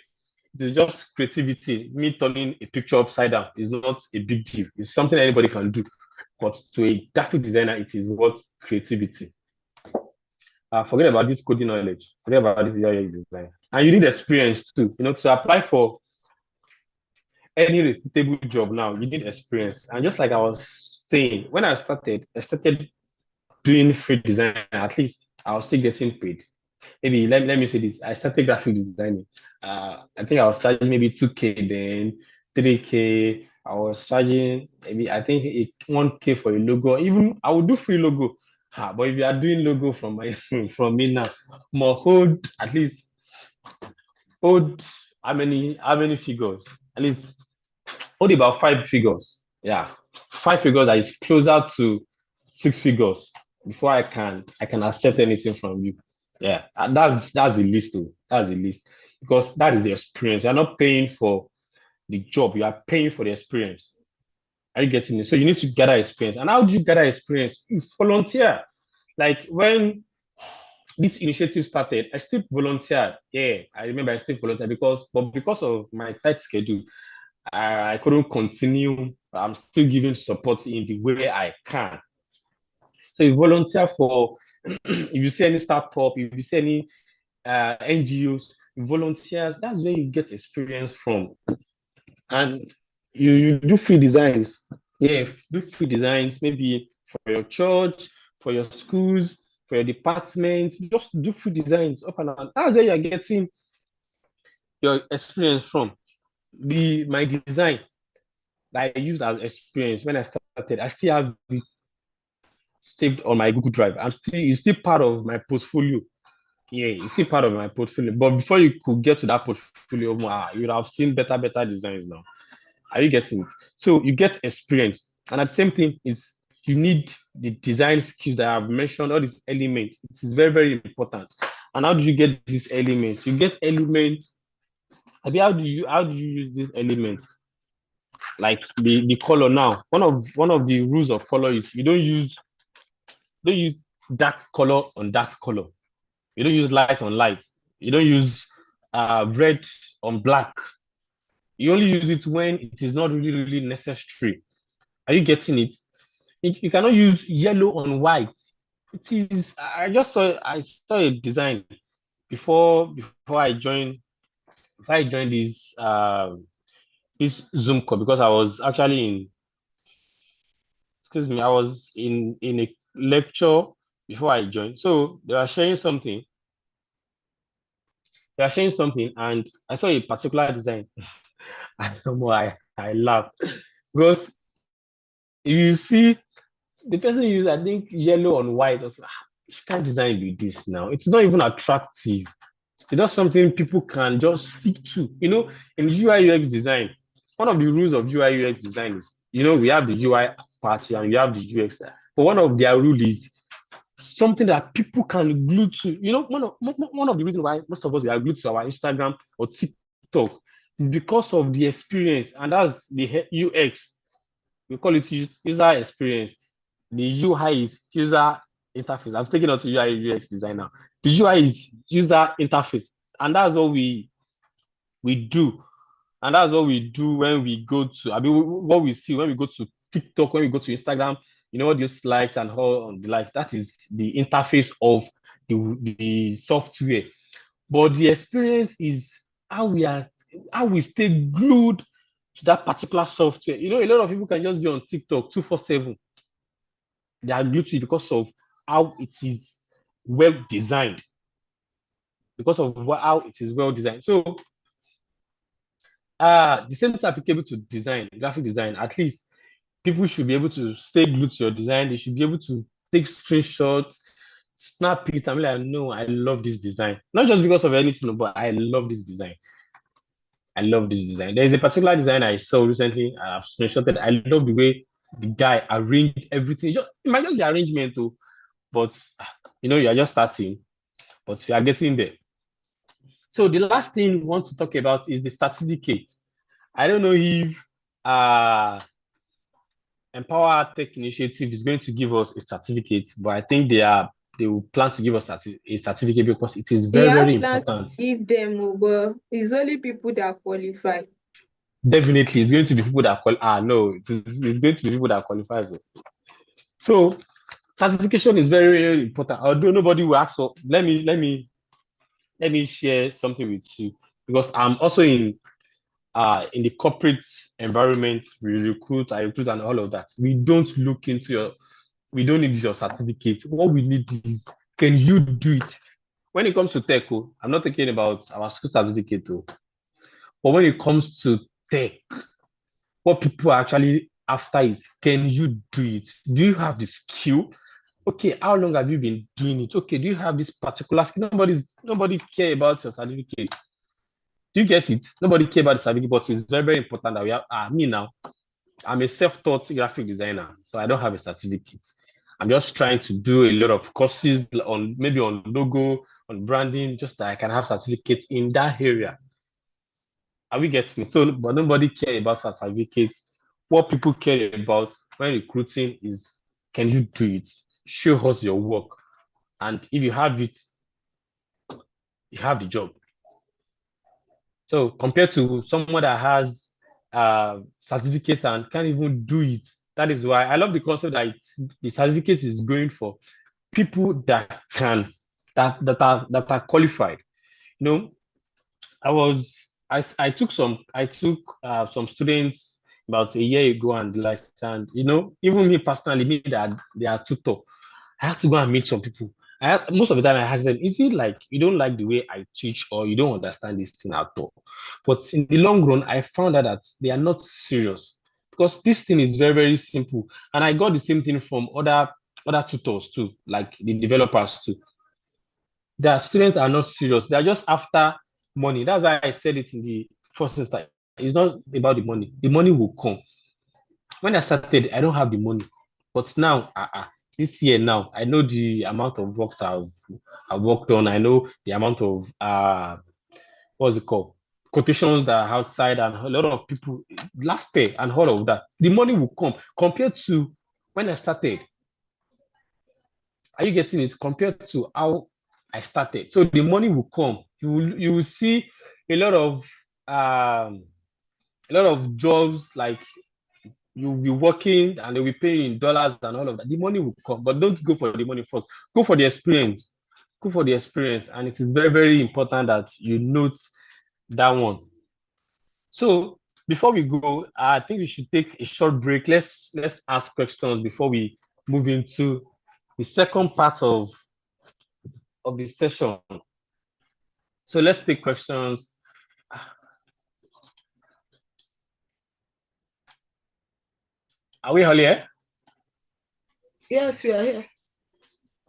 It's just creativity. Me turning a picture upside down is not a big deal. It's something anybody can do. But to a graphic designer, it is what creativity. Forget about this coding knowledge. Forget about this UI design. And you need experience too. To apply for any reputable job now, you need experience. And just like I was saying, when I started doing free design, at least I was still getting paid. Maybe let me say this. I started graphic designing. I think I was charging maybe 2K then, 3K. I was charging maybe I think 1K for a logo. Even I would do free logo. But if you are doing logo from me now, more hold at least how many figures? At least hold about 5 figures. Yeah, 5 figures that is closer to 6 figures before I can accept anything from you. Yeah, and that's the list though. That's the list. Because that is the experience. You're not paying for the job, you are paying for the experience. Are you getting it? So you need to gather experience. And how do you gather experience? You volunteer. Like when this initiative started, I still volunteered. Yeah, I remember I still volunteered because of my tight schedule, I couldn't continue. I'm still giving support in the way I can. So you volunteer for, if you see any startup, if you see any NGOs, volunteers, that's where you get experience from. And you do free designs. Yeah, do free designs, maybe for your church, for your schools, for your department. Just do free designs up and down. That's where you're getting your experience from. My design that I used as experience when I started, I still have it saved on my Google Drive. It's still part of my portfolio. Yeah, it's still part of my portfolio. But before you could get to that portfolio, you would have seen better designs now. Are you getting it? So you get experience. And the same thing is you need the design skills that I've mentioned, all these elements. It is very, very important. And how do you get these elements? You get elements. How do you use these elements? Like the color now. One of the rules of color is you don't use dark color on dark color. You don't use light on light. You don't use red on black. You only use it when it is not really, really necessary. Are you getting it? You cannot use yellow on white. It is. I saw a design before I joined this Zoom call, because I was actually I was in a lecture before I joined. So they were sharing something. And I saw a particular design. I don't know why I laughed. Because if you see the person used, I think, yellow on white, I was like, you can't design with this now. It's not even attractive. It's not something people can just stick to. In UI UX design, one of the rules of UI UX design is, we have the UI part and we have the UX. But one of their rules is something that people can glue to. You know, one of the reasons why most of us we are glued to our Instagram or TikTok is because of the experience, and that's the UX. We call it user experience. The UI is user interface. I'm taking out to UI UX designer. The UI is user interface, and that's what we do. And that's what we do when we go to, I mean, what we see when we go to TikTok, when we go to Instagram, you know, all these likes and all on the likes, that is the interface of the software. But the experience is how we stay glued to that particular software. You know, a lot of people can just be on TikTok 247. They are glued to it because of how it is well designed. Because of how it is well designed. So the same is applicable to design, graphic design. At least people should be able to stay glued to your design. They should be able to take screenshots, snap it. I'm like, no, I love this design. Not just because of anything, but I love this design. I love this design. There is a particular design I saw recently. I've screenshotted. I love the way the guy arranged everything. It might just be arrangement too, but you know, you are just starting, but you are getting there. So the last thing we want to talk about is the certificate. I don't know if Empower Tech Initiative is going to give us a certificate, but I think they will plan to give us a certificate because it is very, very important. Give them, but it's only people that qualify. Definitely, it's going to be people that no, it's going to be people that qualify. So certification is very, very important. Although nobody will ask for, let me share something with you, because I'm also in the corporate environment. I recruit and all of that. We don't we don't need your certificate. What we need is, can you do it? When it comes to tech, I'm not talking about our school certificate, but when it comes to tech, what people are actually after is, can you do it? Do you have the skill? Okay, how long have you been doing it? Okay, do you have this particular skill? Nobody care about your certificate. Do you get it? Nobody care about the certificate, but it's very, very important that we have. Me now, I'm a self-taught graphic designer, so I don't have a certificate. I'm just trying to do a lot of courses on maybe on logo, on branding, just that I can have certificates in that area. Are we getting it? So, but nobody care about certificates. What people care about when recruiting is, can you do it? Show us your work. And if you have it, you have the job. So compared to someone that has certificate and can't even do it, that is why I love the concept that the certificate is going for people that are qualified. You know, I took some students about a year ago and and you know, even me personally, me that they are tutor, I had to go and meet some people. Most of the time I ask them, is it like you don't like the way I teach, or you don't understand this thing at all? But in the long run, I found out that they are not serious, because this thing is very, very simple. And I got the same thing from other tutors too, like the developers too. Their students are not serious. They are just after money. That's why I said it in the first instance. It's not about the money. The money will come. When I started, I don't have the money. But now, this year now, I know the amount of work that I've worked on. I know the amount of what's it called? Quotations that are outside, and a lot of people last year and all of that. The money will come compared to when I started. Are you getting it? Compared to how I started. So the money will come. You will see a lot of jobs, like you'll be working and they'll be paying in dollars and all of that. The money will come, but don't go for the money first. Go for the experience. Go for the experience. And it is very, very important that you note that one. So before we go, I think we should take a short break. Let's ask questions before we move into the second part of the session. So let's take questions. Are we all here? Yes, we are here.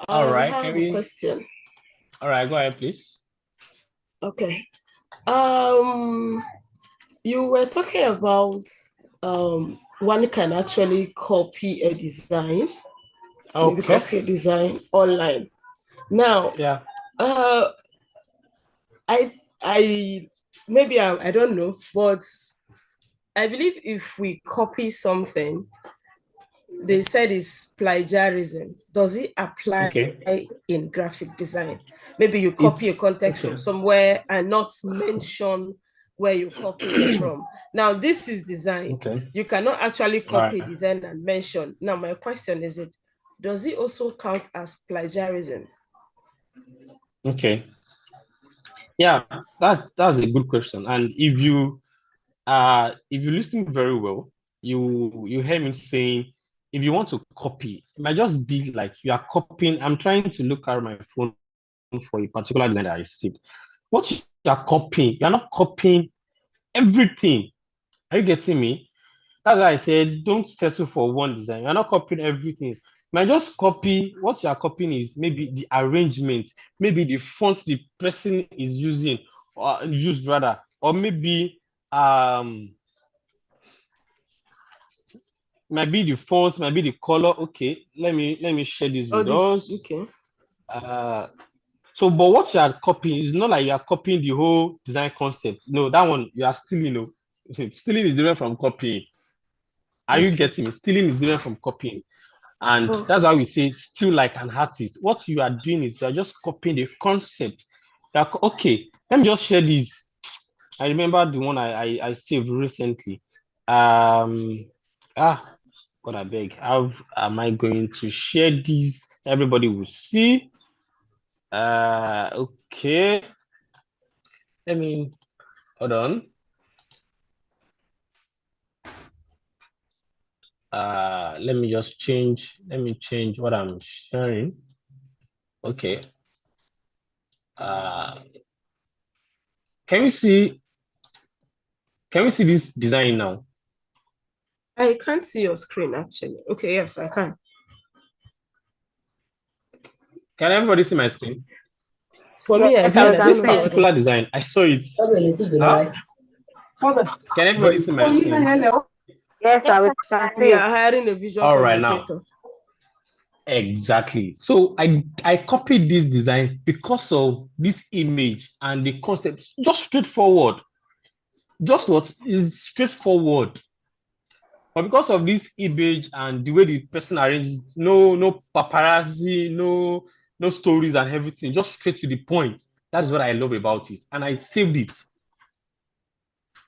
All right. I have a question. All right, go ahead, please. Okay. You were talking about one can actually copy a design. maybe Okay. copy a design online. Now, Yeah. I maybe I don't know, but I believe if we copy something, they said it's plagiarism. Does it apply Okay. in graphic design? Maybe you copy a It's context okay. from somewhere and not mention where you copy it from. Now, this is design. Okay. You cannot actually All copy a right. design and mention. Now, my question is does it also count as plagiarism? Okay. Yeah, that's a good question. And if you listen very well, you hear me saying if you want to copy, it might just be like you are copying. I'm trying to look at my phone for a particular design that I received. What you are copying, you're not copying everything. Are you getting me? That's why I said don't settle for one design. You're not copying everything. You might just copy what you are copying is maybe the arrangement, maybe the font the person is using or used rather, or maybe might be the font, might be the color. Okay, let me share this with us. Okay. So but what you are copying is not like you are copying the whole design concept. No, that one you are stealing. Stealing is different from copying. Are you getting me? Stealing is different from copying. And that's why we say still like an artist. What you are doing is you are just copying the concept. Okay, let me just share this. I remember the one I saved recently. God, I beg. How am I going to share this? Everybody will see. Okay. Let me hold on. Let me just change. Let me change what I'm sharing. Okay. Can we see this design now? I can't see your screen actually. Okay, yes, I can. Can everybody see my screen? For me, I Yes, can. we I can This don't know see. about particular others. design, I saw it. Can everybody see my screen? Yes, sir, we can We see. are hiring a visual All right, now. communicator. Exactly. So I copied this design because of this image and the concept. Just straightforward. Just what is straightforward. But because of this image and the way the person arranged it, no paparazzi, no stories and everything, just straight to the point. That is what I love about it. And I saved it.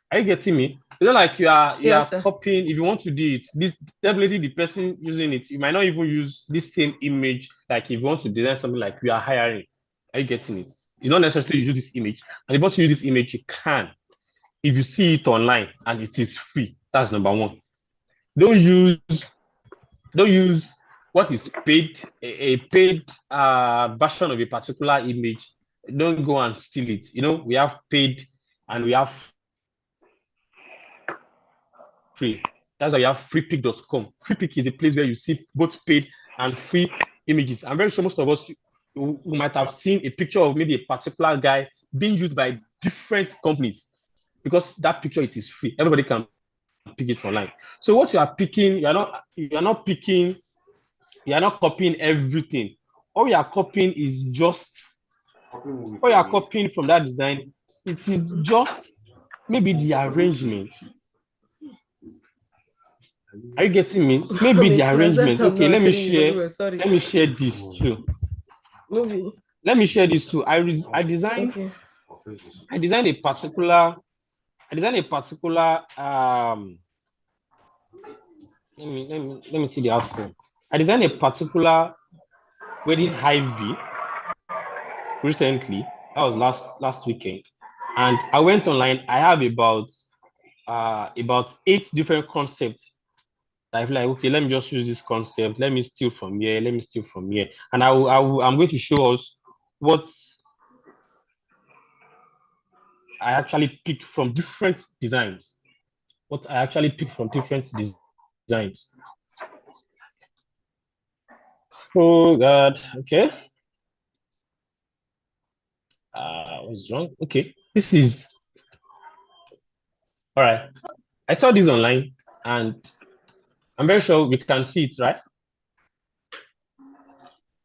Are you getting me? It's not like you are Yes, sir. copying. If you want to do it, this definitely the person using it, you might not even use this same image. Like if you want to design something like you are hiring, are you getting it? It's not necessarily use this image. And if you want to use this image, you can. If you see it online and it is free, that's number one. Don't use what is paid, a paid version of a particular image. Don't go and steal it. We have paid and we have free. That's why you have freepik.com. Freepik is a place where you see both paid and free images. I'm very sure most of us who might have seen a picture of maybe a particular guy being used by different companies because that picture it is free. Everybody can pick it online. So what you are picking, you are not copying everything. All you are copying is just what you are copying from that design. It is just maybe the arrangement. Are you getting me? Maybe the arrangement. Okay, let me share this too. Movie. Let me share this too. I designed a particular let me see the outcome. I designed a particular wedding Ivy recently. That was last weekend. And I went online. I have about 8 different concepts. I feel like, okay, let me just use this concept. Let me steal from here. Let me steal from here. And I'm going to show us what I actually picked from different designs. Designs. Oh God. Okay. What's wrong? Okay. This is all right. I saw this online and I'm very sure we can see it, right?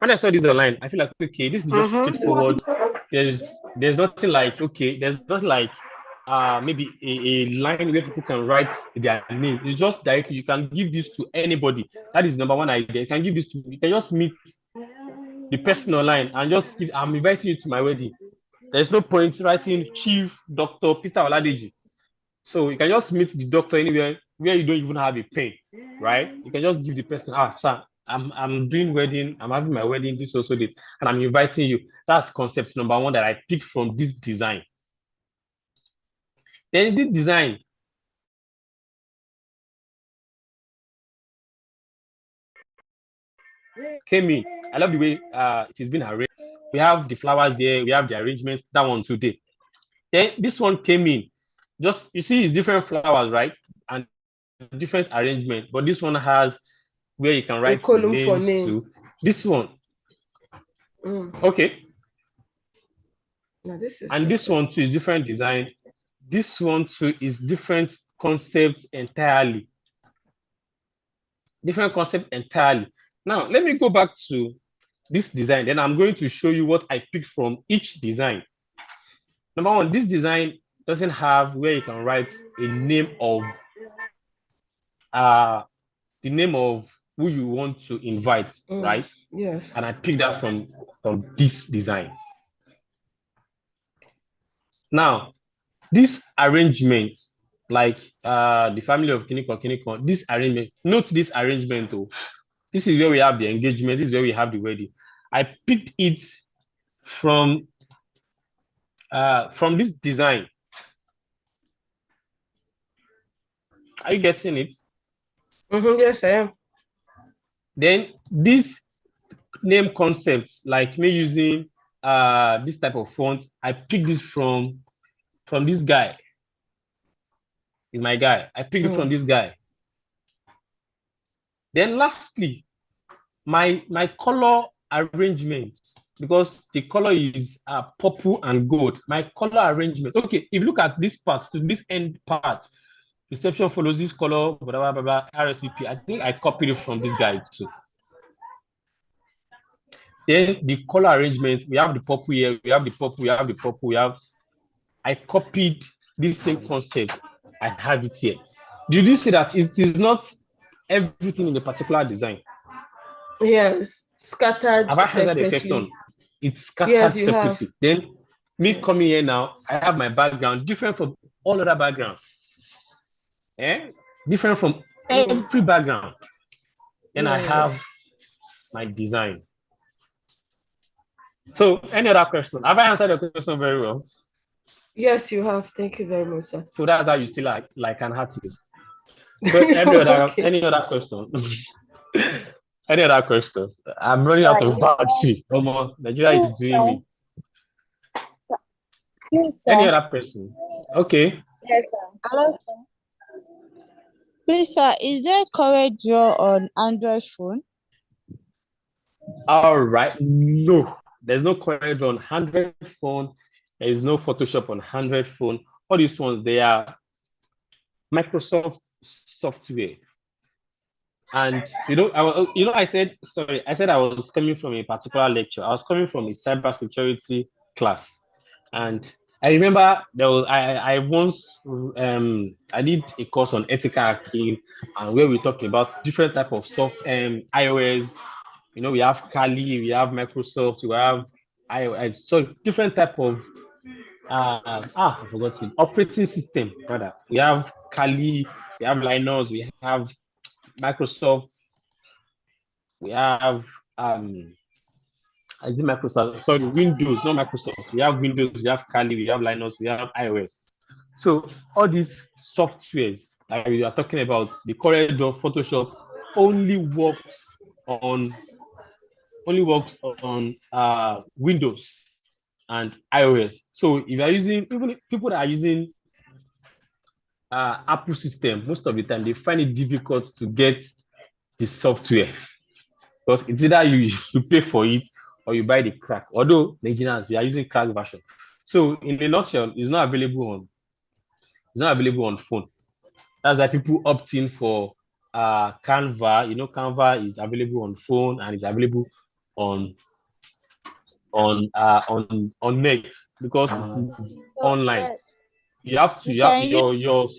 when I saw this online, I feel like, okay, this is just straightforward. There's nothing like, okay, there's not like maybe a line where people can write their name. It's just directly, you can give this to anybody. That is number one idea. You can give this to, you can just meet the person online and just give, I'm inviting you to my wedding. There's no point writing Chief Dr. Peter Oladeji. So you can just meet the doctor anywhere where you don't even have a pen, right? You can just give the person, sir, I'm doing wedding, I'm having my wedding this also date, and I'm inviting you. That's concept number one that I picked from this design. Then this design came in. I love the way it has been arranged. We have the flowers here, we have the arrangement, that one today. Then this one came in. Just, you see, it's different flowers, right? And different arrangement, but this one has where you can write names to. This one. Okay. Now this is, and this one too is different design. This one too is different concepts entirely. Different concepts entirely. Now, let me go back to this design. Then I'm going to show you what I picked from each design. Number one, this design doesn't have where you can write a name of the name of who you want to invite, right? Yes. And I picked that from this design. Now, this arrangement, like the family of Kiniko, this arrangement, note this arrangement though. This is where we have the engagement, this is where we have the wedding. I picked it from this design. Are you getting it? Yes, I am. Then this name concepts, like me using this type of font, I picked this from this guy. He's my guy. I picked it from this guy. Then lastly, my color arrangement, because the color is purple and gold. My color arrangement. Okay, if you look at this part, to this end part, reception follows this color, blah, blah, blah, blah, RSVP. I think I copied it from this guy too. Then the color arrangement, we have the purple here, we have the purple, we have the purple, we have. I copied this same concept. I have it here. Did you see that it is not everything in a particular design? Yes, scattered. Have I answered the question? It's scattered separately. Then me coming here now, I have my background different from all other backgrounds. Different from every background. Then I have my design. So, any other question? Have I answered the question very well? Yes, you have. Thank you very much, sir. So that's how you still like an artist. So any other question? Any other questions? I'm running out of battery. Nigeria is doing me. Yes, any other person? Okay. Yes, sir. Please, sir, is there CorelDRAW on Android phone? All right. No, there's no CorelDRAW on Android phone. There is no Photoshop on Android phone. All these ones, they are Microsoft software. And I said I was coming from a particular lecture. I was coming from a cybersecurity class, and I remember I once I did a course on ethical hacking, and where we talk about different type of iOS. We have Kali, we have Microsoft, we have iOS. So different type of I forgot it. Operating system, rather. We have Kali, we have Linux, we have Microsoft, we have is it Microsoft? Sorry, Windows, not Microsoft. We have Windows, we have Kali, we have Linux, we have iOS. So all these softwares that we are talking about, the CorelDRAW, Photoshop, only worked on Windows and iOS. So if you're using, even people that are using Apple system, most of the time they find it difficult to get the software, because it's either you pay for it or you buy the crack. Although Nigerians, we are using crack version. So in a nutshell, it's not available on phone. That's why people opt in for Canva. Canva is available on phone and is available on on net because it's online. You have to you have Can you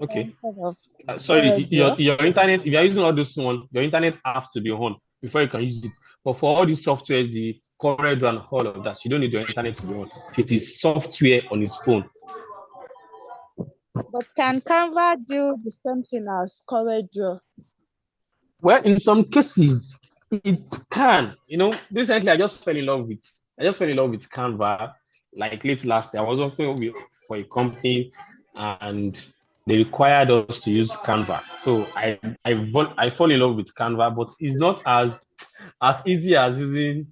okay. sort of Sorry, CorelDRAW? your internet. If you are using all this one, your internet have to be on before you can use it. But for all these softwares, the CorelDRAW and all of that, you don't need your internet to be on. It is software on its own. But can Canva do the same thing as CorelDRAW? Well, in some cases, it can. Recently I just fell in love with Canva. Like late last year, I was working for a company, and they required us to use Canva. So I fall in love with Canva, but it's not as easy as using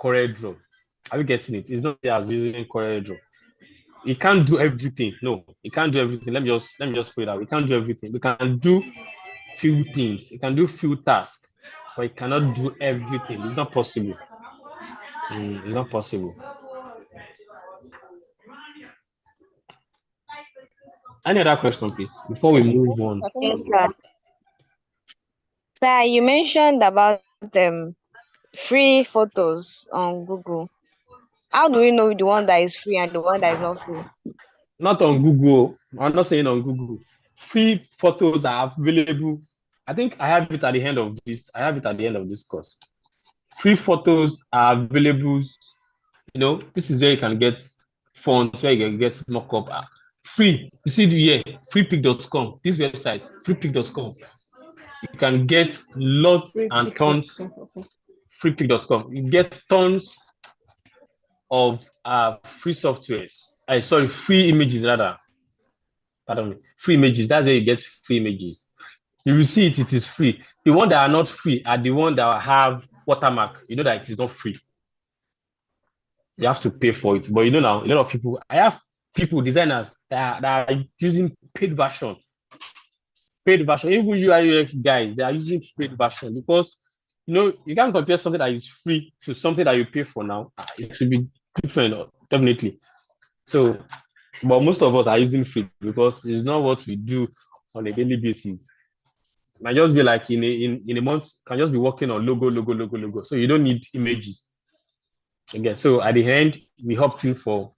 CorelDRAW. Are you getting it? It's not as using CorelDRAW. It can't do everything. No, it can't do everything. Let me just put it out. We can't do everything. We can do few things. It can do few tasks, but it cannot do everything. It's not possible. It's not possible. Any other question, please, before we move on? Thank Yes, you. sir. Sir, you mentioned about free photos on Google. How do we know the one that is free and the one that is not free? Not on Google. I'm not saying on Google. Free photos are available. I think I have it at the end of this. I have it at the end of this course. Free photos are available. This is where you can get fonts, where you can get mockup. Free. You see here, freepic.com. This website, freepic.com. You can get lots and tons. Freepic.com. You get tons of free softwares. Free images rather. Pardon me. Free images. That's where you get free images. You will see it is free. The one that are not free are the one that have watermark. You know that it is not free. You have to pay for it. But now, a lot of people, I have designers that are using paid version. Paid version. Even UI UX guys, they are using paid version because you can't compare something that is free to something that you pay for now. It should be different, definitely. So, but most of us are using free because it's not what we do on a daily basis. It might just be like in a month, can just be working on logo. So you don't need images. Okay, so at the end, we opt in for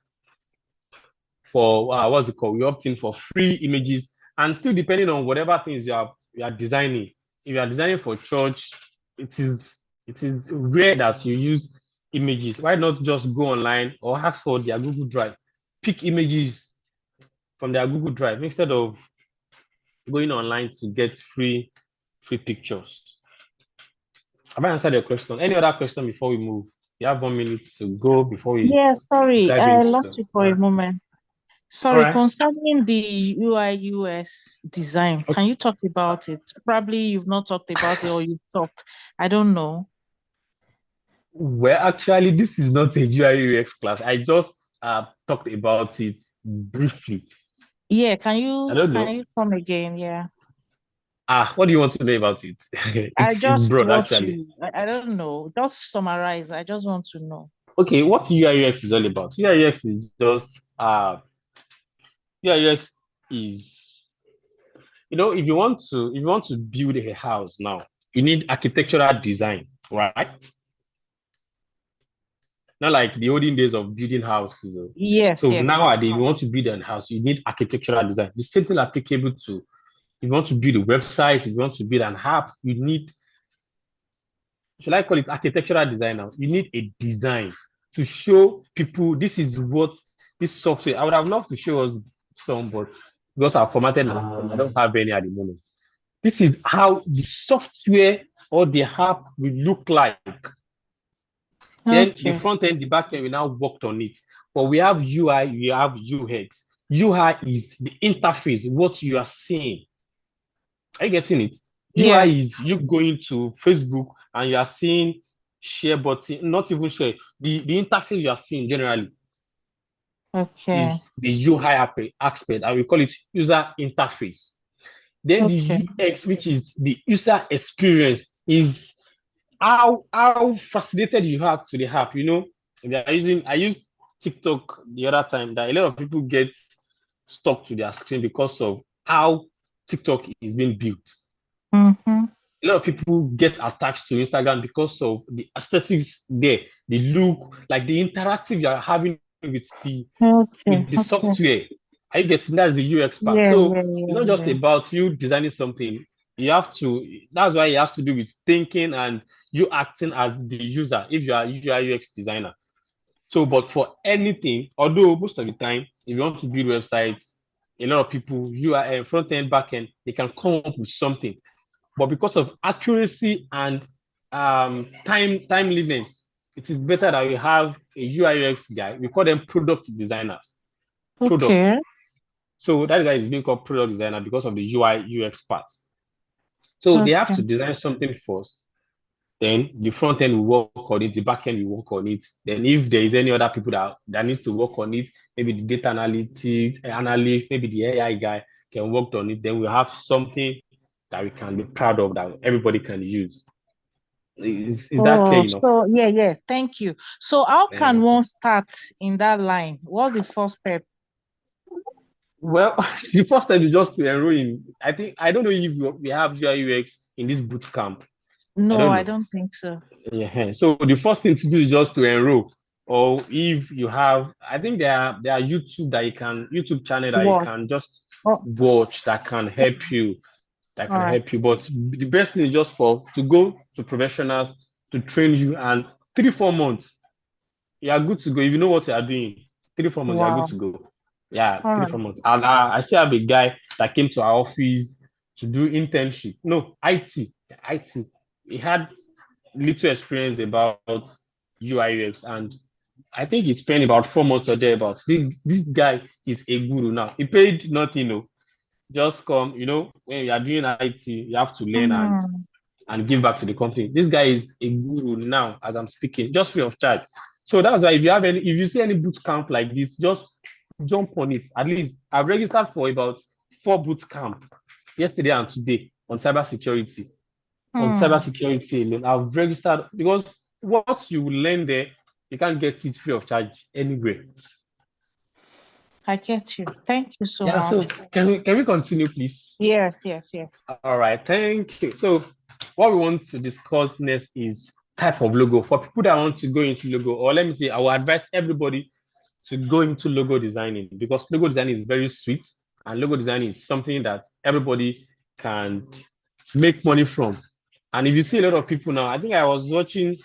what's it called? We opt in for free images, and still depending on whatever things you are designing. If you are designing for church, it is rare that you use images. Why not just go online or ask for their Google Drive, pick images from their Google Drive instead of going online to get free pictures. Have I answered your question? Any other question before we move? You have 1 minute to go before we Yeah, sorry, dive I into. lost you for a moment. All Sorry, right. concerning the UI UX design, can you talk about it? Probably you've not talked about it or you've talked. I don't know. Well, actually, this is not a UI UX class. I just talked about it briefly. Yeah, can I don't know. you come again? Yeah. What do you want to know about it? I It's just broad, want actually. to, I don't know. Just summarize. I just want to know. Okay, what UI UX is all about? UI UX is just UI UX is if you want to build a house now, you need architectural design, right? Not like the olden days of building houses. Yes, So yes. nowadays, if you want to build a house, you need architectural design. The same thing applicable to if you want to build a website, if you want to build an app, you need, should I call it architectural design now? You need a design to show people this is what this software. I would have loved to show us some, but because I've formatted now, I don't have any at the moment. This is how the software or the app will look like. Then the front end, the back end, we now worked on it. But we have UI, we have UX. UI is the interface, what you are seeing. Are you getting it? Yeah. UI is you going to Facebook and you are seeing share button, not even share. The interface you are seeing generally is the UI aspect, and we call it user interface. Then the UX, which is the user experience, is how fascinated you are to the app. I used TikTok the other time that a lot of people get stuck to their screen because of how TikTok is being built. Mm-hmm. a lot of people get attached to Instagram because of the aesthetics there, the look, like the interactive you're having Okay, with the okay. software. Are you getting that's the UX part? Yeah, So yeah, it's yeah, not just yeah. about you designing something. You have to, that's why it has to do with thinking and you acting as the user if you are UI UX designer. So, but for anything, although most of the time, if you want to build websites, a lot of people, UI front end, back end, they can come up with something. But because of accuracy and timeliness, it is better that we have a UI UX guy. We call them product designers. Product. Okay, So that is why it's being called product designer because of the UI UX parts. So they have okay. to design something first. Then the front end will work on it, the back end will work on it. Then if there is any other people that needs to work on it, maybe the data analyst, maybe the AI guy can work on it. Then we have something that we can be proud of that everybody can use. Is that clear Oh, enough? so yeah. Thank you. So how can Uh, one start in that line? What's the first step? well, the first step is just to enroll in. I don't know if we have UI UX in this boot camp. I No, don't I know. don't think so. Yeah. So the first thing to do is just to enroll. Or if you have, I think there are YouTube channel that you What? can just Oh, watch that can help you. all right. But the best thing is just to go to professionals to train you, and 3-4 months you are good to go. If you know what you are doing, 3-4 months you are good Wow. to go. Yeah, All 3-4 right. months. And I still have a guy that came to our office to do internship. No, IT. He had little experience about UI UX, and I think he spent about 4 months or thereabouts. This guy is a guru now. He paid nothing, no. Just come, when you are doing IT, you have to learn Mm, and give back to the company. This guy is a guru now as I'm speaking, just free of charge. So that's why if you see any boot camp like this, just jump on it. At least I've registered for about 4 boot camp yesterday and today on cybersecurity. On mm, cybersecurity alone, I've registered because what you will learn there, you can't get it free of charge anywhere. I get you. Thank you so Yeah, so much. can we continue, please? Yes. All right, thank you. So what we want to discuss next is type of logo. For people that want to go into logo, or let me say, I will advise everybody to go into logo designing because logo design is very sweet, and logo design is something that everybody can make money from. And if you see a lot of people now, I think I was watching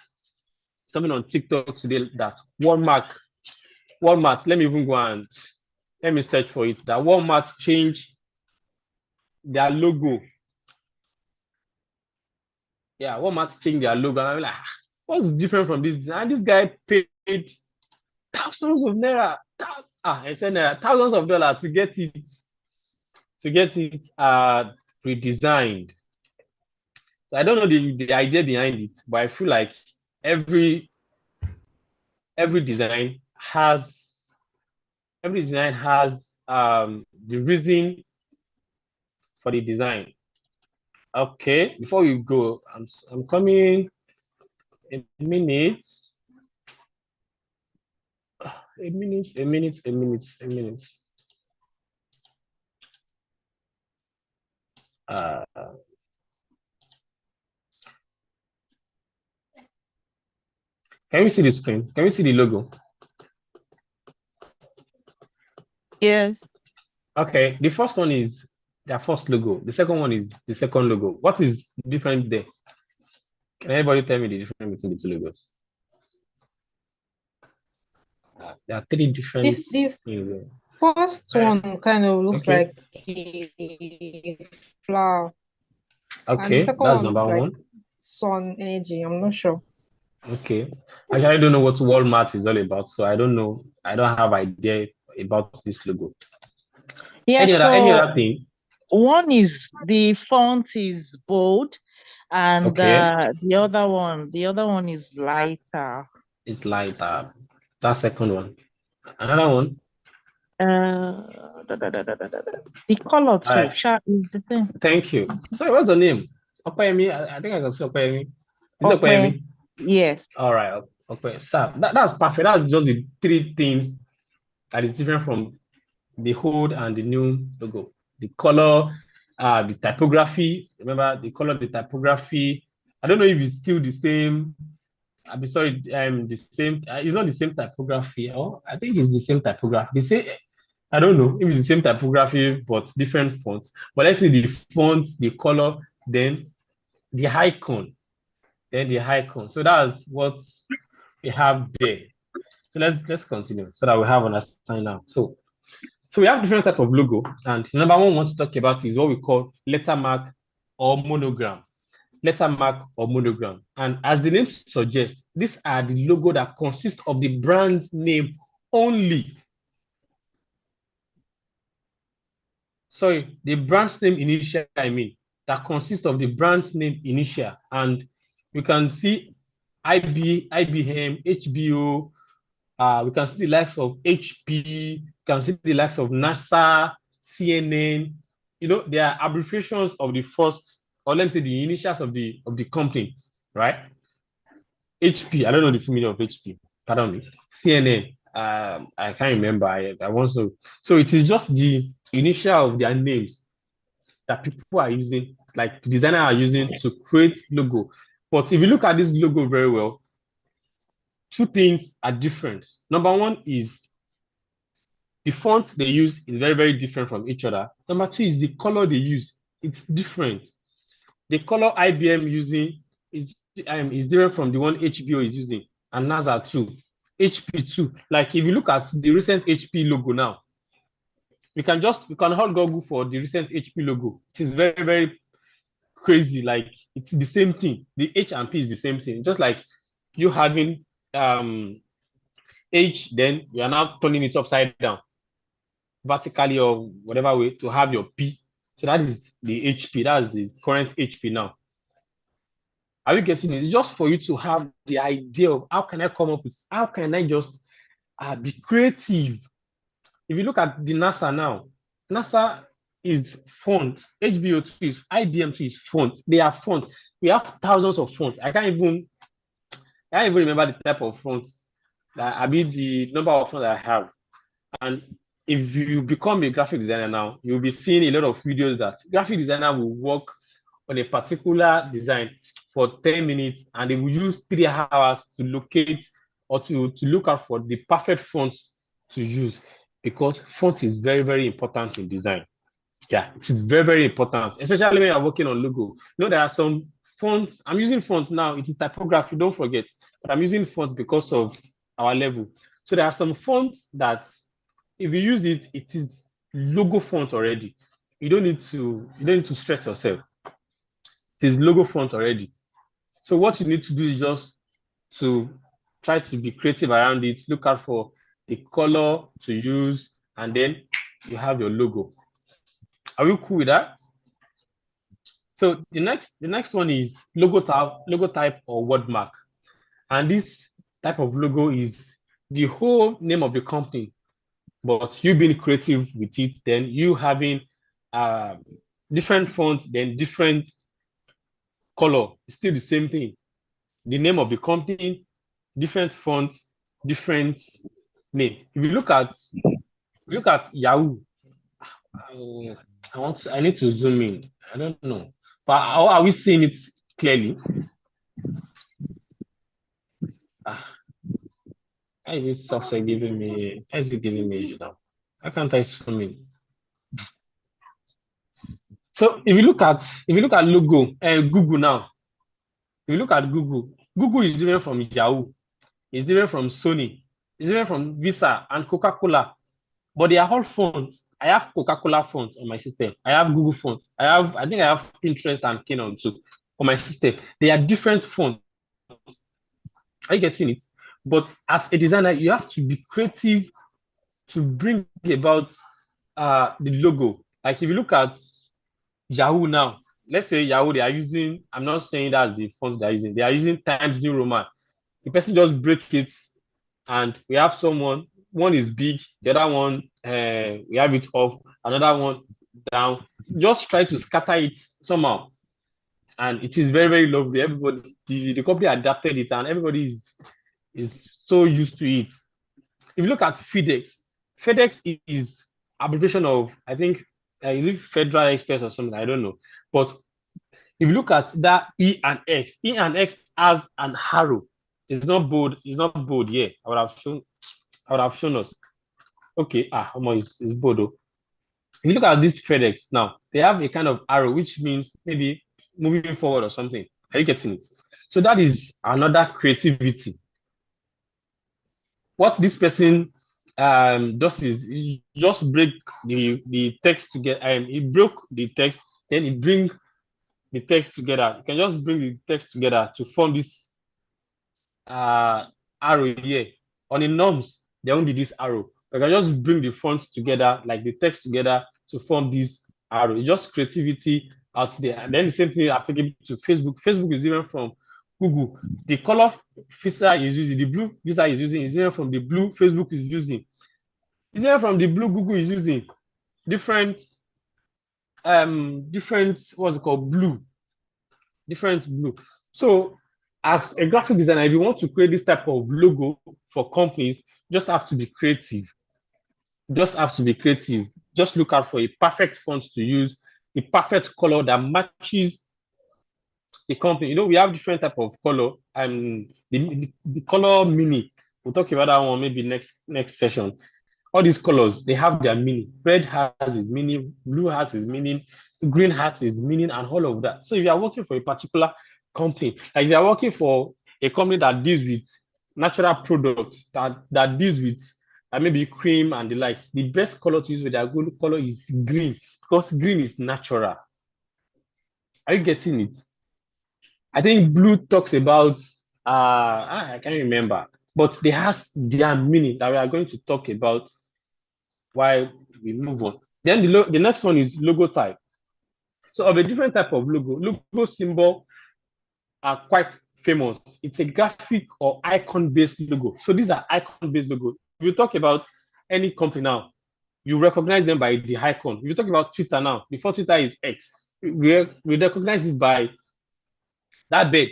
something on TikTok today that Walmart, let me even go and let me search for it, that Walmart changed their logo. Yeah, Walmart changed their logo. And I'm like, what's different from this? And this guy paid thousands of naira. I said thousands of dollars to get it redesigned. So I don't know the idea behind it, but I feel like every design has the reason for the design. Okay, before we go, I'm coming a minute. A minute. Can you see the screen? Can you see the logo? Yes. Okay, the first one is their first logo. The second one is the second logo. What is different there? Can anybody tell me the difference between the two logos? There are 3 different The things there. first one kind of looks Okay. like a flower, and the Okay, second that's one number looks like one. sun energy. I'm not sure. Okay. Actually, I don't know what Walmart is all about, so I don't know. I don't have idea about this logo. Yeah. Any So other thing? one is the font is bold, and Okay, the other one is lighter. it's like that second one. Another one. The color All too, right. is the same. Thank you. Sorry, what's the name? Opeyemi. I think I can see Opeyemi. Is it Okay. Opeyemi? Yes. All right. Okay. So that's perfect. That's just the 3 things that is different from the old and the new logo. The color, The typography, remember the color, the typography. I don't know if it's still the same. I'll be sorry, the same. It's not the same typography. Oh, I think it's the same typography. They say, I don't know if it's the same typography but different fonts. But let's say the fonts, the color, then the icon, So that's what we have there. So let's continue so that we have understanding now. So we have different type of logo, and the number one we want to talk about is what we call lettermark or monogram. Lettermark or monogram. And as the name suggests, these are the logo that consist of the brand's name only. Sorry, the brand's name initial, that consists of the brand's name initial. And you can see IBM, HBO, we can see the likes of HP, you can see the likes of NASA, CNN. You know, they are abbreviations of the first, or let me say the initials of the company, right? HP, I don't know the full meaning of HP, pardon me. CNN, I can't remember. I want to. So it is just the initial of their names that people are using, like the designer are using to create logo. But if you look at this logo very well, two things are different. Number one is the font they use is very, very different from each other. Number two is the color they use. It's different. The color IBM using is different from the one HBO is using, and NASA too. HP too. Like if you look at the recent HP logo now, we can all Google for the recent HP logo. It is very, very crazy. Like it's the same thing. The H and P is the same thing. Just like you having H, then you are now turning it upside down, vertically or whatever way to have your P. So that is the HP. That's the current HP now. Are you getting it? It's just for you to have the idea of how can I just be creative. If you look at the NASA now, NASA is font, HBO2 is, IBM2 is font. They are font. We have thousands of fonts. I can't even remember the type of fonts. I mean the number of fonts that I have. And if you become a graphic designer now, you'll be seeing a lot of videos that graphic designer will work on a particular design for 10 minutes and they will use 3 hours to locate or to look out for the perfect fonts to use, because font is very, very important in design. Yeah, it is very, very important, especially when you're working on logo. You know, there are some fonts. I'm using fonts now. It is typography, don't forget. But I'm using fonts because of our level. So there are some fonts that if you use it, it is logo font already. You don't need to stress yourself. It is logo font already. So what you need to do is just to try to be creative around it, look out for the color to use, and then you have your logo. Are you cool with that? So the next one is logo type or wordmark. And this type of logo is the whole name of the company, but you being creative with it, then you having different fonts, then different color. It's still the same thing. The name of the company, different fonts, different name. If you look at Yahoo, I need to zoom in. I don't know, but are we seeing it clearly? How is this software giving me? How is it giving me issue now? How can't I zoom in? So if you look at logo and Google now, if you look at Google is different from Yahoo, it's different from Sony, it's different from Visa and Coca-Cola, but they are all fonts. I have Coca-Cola font on my system. I have Google font. I think I have Pinterest and Canon too on my system. They are different fonts. Are you getting it? But as a designer, you have to be creative to bring about the logo. Like if you look at Yahoo now, let's say Yahoo, they are using, I'm not saying that's the fonts they are using. They are using Times New Roman. The person just break it, and we have one is big, the other one, we have it off, another one down. Just try to scatter it somehow. And it is very, very lovely. Everybody, the company adapted it, and everybody is so used to it. If you look at FedEx is abbreviation of, I think, is it Federal Express or something? I don't know. But if you look at that E and X has an arrow. It's not bold. It's not bold. Yeah, I would have shown us. Okay, it's bold. Though. If you look at this FedEx now, they have a kind of arrow, which means maybe moving forward or something. Are you getting it? So that is another creativity. What this person does is he just break the text together. He broke the text, then he bring the text together. You can just bring the text together to form this arrow here. On the norms, they only this arrow. You can just bring the fonts together, like the text together, to form this arrow. It's just creativity out there. And then the same thing applicable to Facebook. Facebook is different from Google. The color Visa is using, the blue Visa is using, is different from the blue Facebook is using. It's different from the blue Google is using. Different what's it called? Blue. Different blue. So as a graphic designer, if you want to create this type of logo for companies, just have to be creative. Just have to be creative. Just look out for a perfect font to use, the perfect color that matches the company. You know, we have different type of color. The color mini. We'll talk about that one maybe next session. All these colors, they have their meaning. Red has its meaning, blue has its meaning, green has its meaning, and all of that. So if you are working for a particular company, like if you are working for a company that deals with natural products, that deals with maybe cream and the likes, the best color to use with their good color is green, because green is natural. Are you getting it? I think blue talks about I can't remember, but they has their meaning that we are going to talk about while we move on. Then the next one is logo type. So of a different type of logo symbol are quite famous. It's a graphic or icon-based logo. So these are icon-based logo. If you talk about any company now, you recognize them by the icon. If you talk about Twitter now, before Twitter is X, we recognize it by that bird.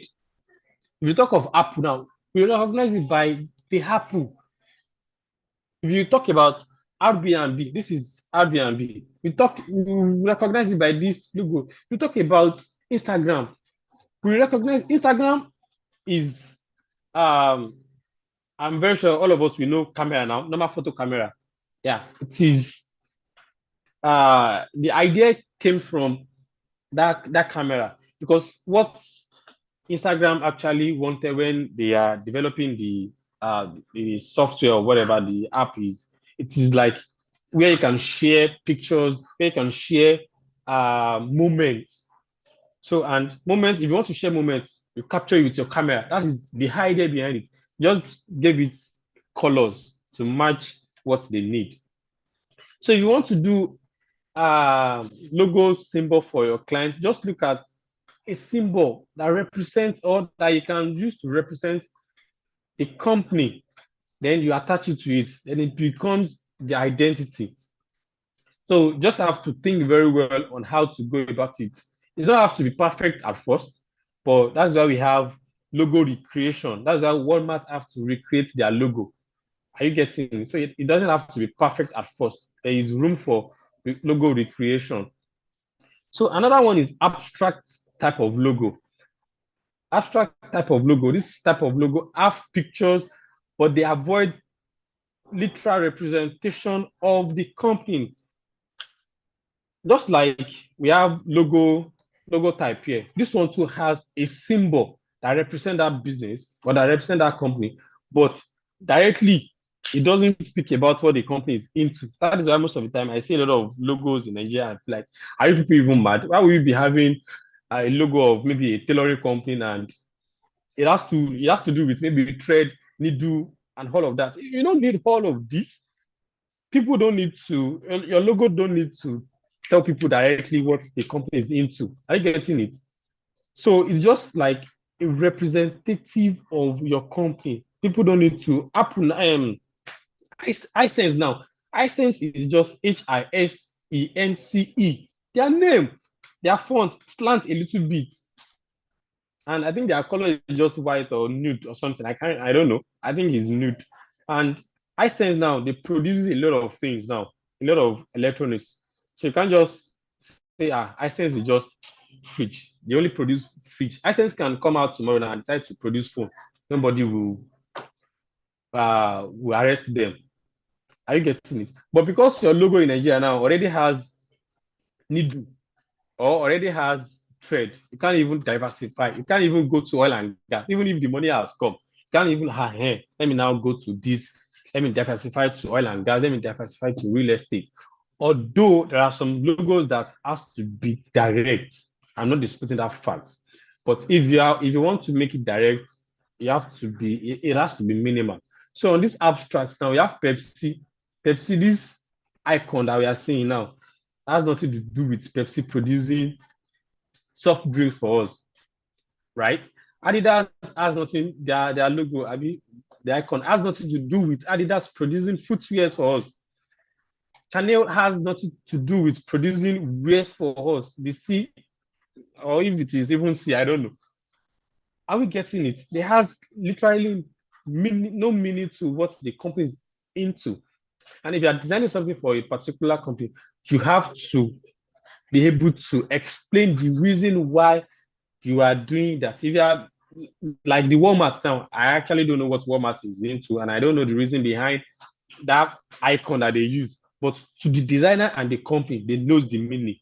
If you talk of Apple now, we recognize it by the apple. If you talk about Airbnb, this is Airbnb. We recognize it by this logo. We talk about Instagram. We recognize Instagram is I'm very sure all of us we know camera now, normal photo camera. Yeah, it is the idea came from that camera, because what Instagram actually wanted when they are developing the software or whatever the app is, it is like where you can share pictures, where you can share moments. So, and moments, if you want to share moments, you capture it with your camera. That is the idea behind it. Just give it colors to match what they need. So if you want to do logo symbol for your client, just look at a symbol that represents or that you can use to represent the company. Then you attach it to it, then it becomes the identity. So just have to think very well on how to go about it. It doesn't have to be perfect at first, but that's why we have logo recreation. That's why Walmart have to recreate their logo. Are you getting it? So it doesn't have to be perfect at first. There is room for logo recreation. So another one is abstract type of logo. Abstract type of logo. This type of logo have pictures, but they avoid literal representation of the company. Just like we have logo type here. This one too has a symbol that represents that business or that represents that company, but directly it doesn't speak about what the company is into. That is why most of the time I see a lot of logos in Nigeria and like, are you people even mad? Why would you be having a logo of maybe a tailoring company and it has to do with maybe thread, needle, and all of that? You don't need all of this. People don't need to, your logo don't need to tell people directly what the company is into. Are you getting it? So it's just like a representative of your company. People don't need to Hisense now. Hisense is just HISENCE. Their name, their font slant a little bit. And I think their color is just white or nude or something. I don't know. I think it's nude. And Hisense now, they produce a lot of things now, a lot of electronics. So you can't just say, Hisense is just fridge. They only produce fridge. Hisense can come out tomorrow and decide to produce phone. Nobody will arrest them. Are you getting it? But because your logo in Nigeria now already has needle or already has thread, you can't even diversify. You can't even go to oil and gas. Even if the money has come, you can't even let me now go to this. Let me diversify to oil and gas. Let me diversify to real estate. Although there are some logos that has to be direct. I'm not disputing that fact. But if you want to make it direct, it has to be minimal. So on this abstract now, we have Pepsi. Pepsi, this icon that we are seeing now, has nothing to do with Pepsi producing soft drinks for us, right? Adidas has nothing, their logo, the icon has nothing to do with Adidas producing footwear for us. Chanel has nothing to do with producing wares for us. The C, or if it is even C, I don't know. Are we getting it? There has literally no meaning to what the company is into. And if you are designing something for a particular company, you have to be able to explain the reason why you are doing that. If you are like the Walmart now, I actually don't know what Walmart is into, and I don't know the reason behind that icon that they use. But to the designer and the company, they know the meaning.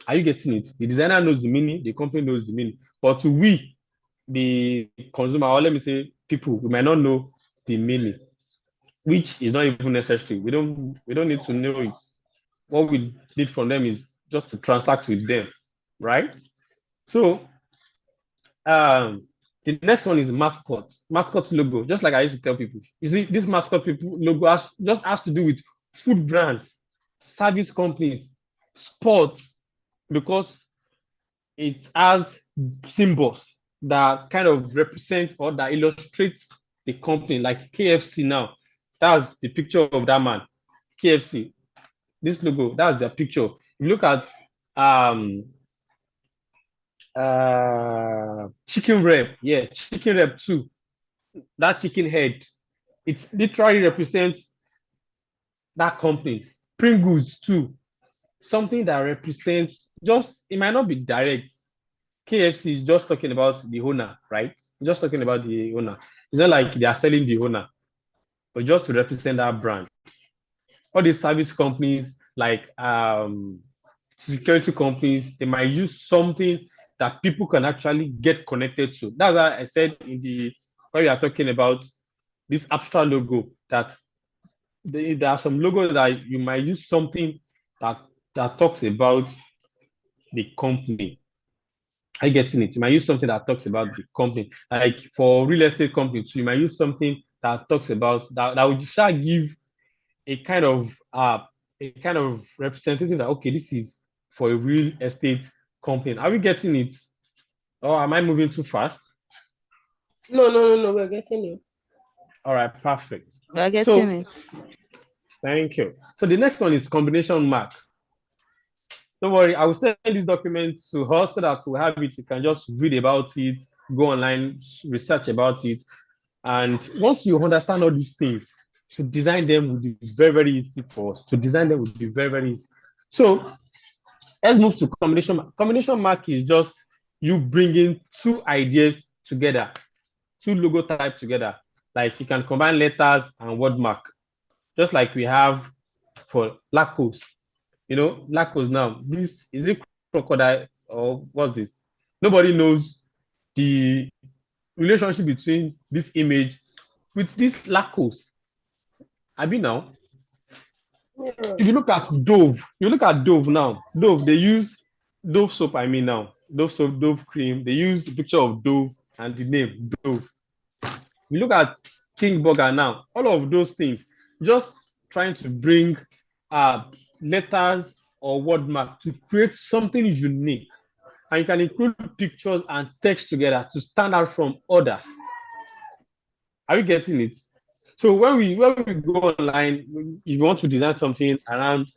Are you getting it? The designer knows the meaning, the company knows the meaning. But to we, the consumer, or let me say people, we might not know the meaning, which is not even necessary. We don't need to know it. What we need from them is just to transact with them, right? So the next one is mascot logo. Just like I used to tell people, you see, this mascot logo has to do with food brands, service companies, sports, because it has symbols that kind of represent or that illustrates the company, like KFC now. That's the picture of that man, KFC. This logo, that's their picture. If you look at chicken rep, chicken rep too. That chicken head, it literally represents that company. Pringles too, something that represents it might not be direct. KFC is just talking about the owner, right? Just talking about the owner. It's not like they are selling the owner, but just to represent that brand. All these service companies, like security companies, they might use something that people can actually get connected to. That's why I said when we are talking about this abstract logo, that there are some logos that you might use something that talks about the company. Are you getting it? You might use something that talks about the company. Like for real estate companies, you might use something that talks about that would shall give a kind of representative that, okay, this is for a real estate company. Are we getting it? Or am I moving too fast? No, we're getting it. All right, perfect. We're getting it. Thank you. So the next one is combination mark. Don't worry, I will send this document to her so that we have it. You can just read about it, go online, research about it. And once you understand all these things, to design them would be very, very easy for us. To design them would be very, very easy. So let's move to combination mark. Combination mark is just you bringing two ideas together, two logo types together. Like you can combine letters and word mark, just like we have for Lacoste. You know, Lacoste now, this is it crocodile or what's this? Nobody knows the relationship between this image with this Lacoste. Now, if you look at Dove, now. Dove, they use Dove soap, Dove soap, Dove cream. They use the picture of Dove and the name Dove. We look at King Burger now. All of those things, just trying to bring letters or word mark to create something unique. And you can include pictures and text together to stand out from others. Are you getting it? So when we go online, if you want to design something around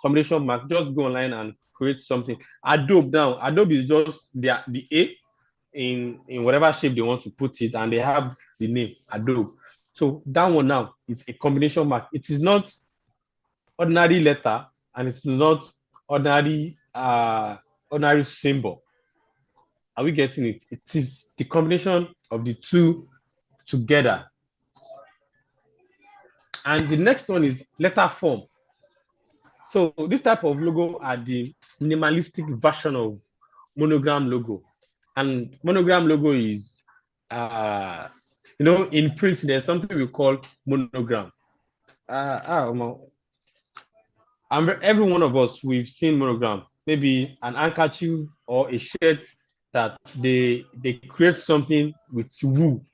combination mark, just go online and create something. Adobe is just the A in whatever shape they want to put it, and they have the name Adobe. So that one now is a combination mark. It is not ordinary letter and it's not ordinary ordinary symbol. Are we getting it? It is the combination of the two together. And the next one is letter form. So this type of logo are the minimalistic version of monogram logo. And monogram logo is, in print, there's something we call monogram. I don't know. Every one of us, we've seen monogram, maybe an handkerchief or a shirt that they create something with wool.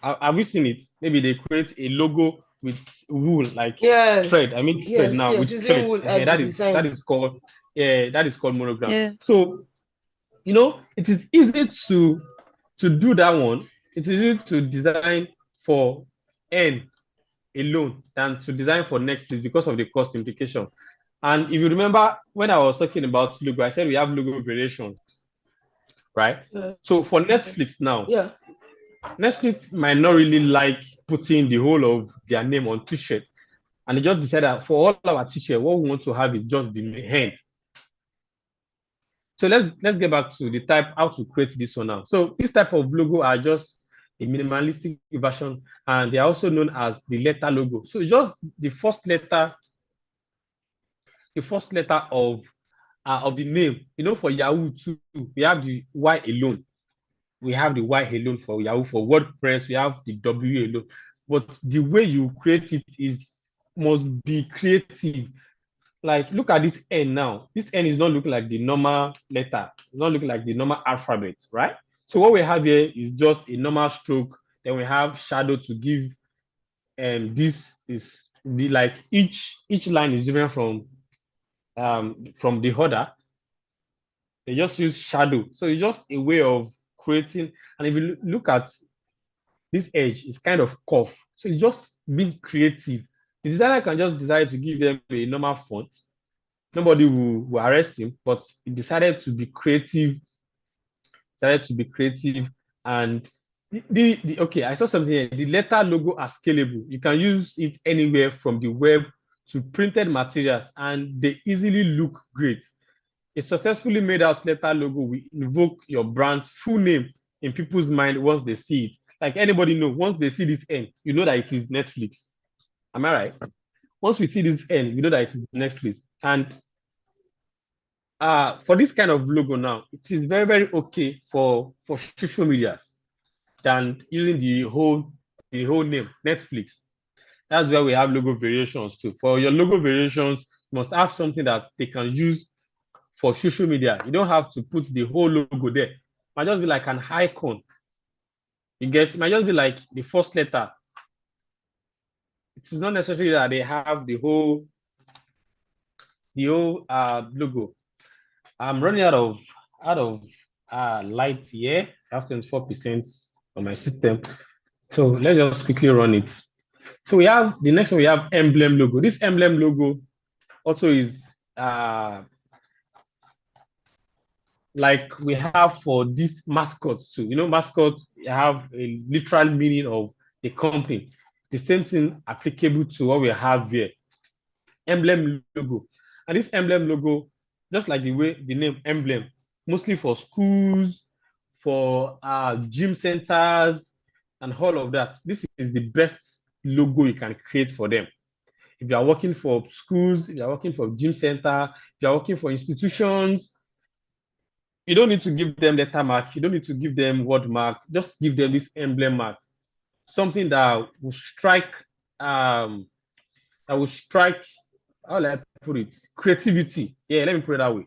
Have we seen it? Maybe they create a logo with wool, like thread. I mean thread now with thread. That is called monogram. Yeah. So it is easy to do that one. It's easy to design for N alone than to design for Netflix because of the cost implication. And if you remember when I was talking about logo, I said we have logo variations, right? So for Netflix now, Netflix might not really like putting the whole of their name on t-shirt, and they just decided for all our t-shirt, what we want to have is just the hand. So let's get back to the type, how to create this one now. So this type of logo are just a minimalistic version, and they are also known as the letter logo. So just the first letter of the name. For Yahoo too, we have the Y alone. We have the Y alone for Yahoo. For WordPress, we have the W alone. But the way you create it must be creative. Like, look at this N now. This N is not looking like the normal letter. It's not looking like the normal alphabet, right? So what we have here is just a normal stroke. Then we have shadow to give. This is the, like, each line is different from the other. They just use shadow. So it's just a way of creating. And if you look at this edge, it's kind of curved. So it's just being creative. The designer can just decide to give them a normal font. Nobody will arrest him, but he decided to be creative. And okay, I saw something here. The letter logo are scalable. You can use it anywhere from the web to printed materials, and they easily look great. A successfully made out letter logo will invoke your brand's full name in people's mind once they see it. Like anybody know, once they see this N, you know that it is Netflix. Am I right? Once we see this N, we know that it is Netflix. And for this kind of logo now, it is very, very okay for social medias than using the whole name, Netflix. That's where we have logo variations too. For your logo variations, you must have something that they can use for social media. You don't have to put the whole logo there. It might just be like an icon. It might just be like the first letter. It's not necessary that they have the whole logo. I'm running out of light here. I have 24% on my system. So let's just quickly run it. So we have the next one, we have emblem logo. This emblem logo also is like we have for these mascots too. Mascots have a literal meaning of the company. The same thing applicable to what we have here. Emblem logo. And this emblem logo, just like the name emblem, mostly for schools, for gym centers, and all of that. This is the best logo you can create for them. If you are working for schools, if you are working for gym center, if you are working for institutions, you don't need to give them letter mark. You don't need to give them word mark. Just give them this emblem mark. Something that will strike, how will I put it? Creativity. Yeah, let me put it that way.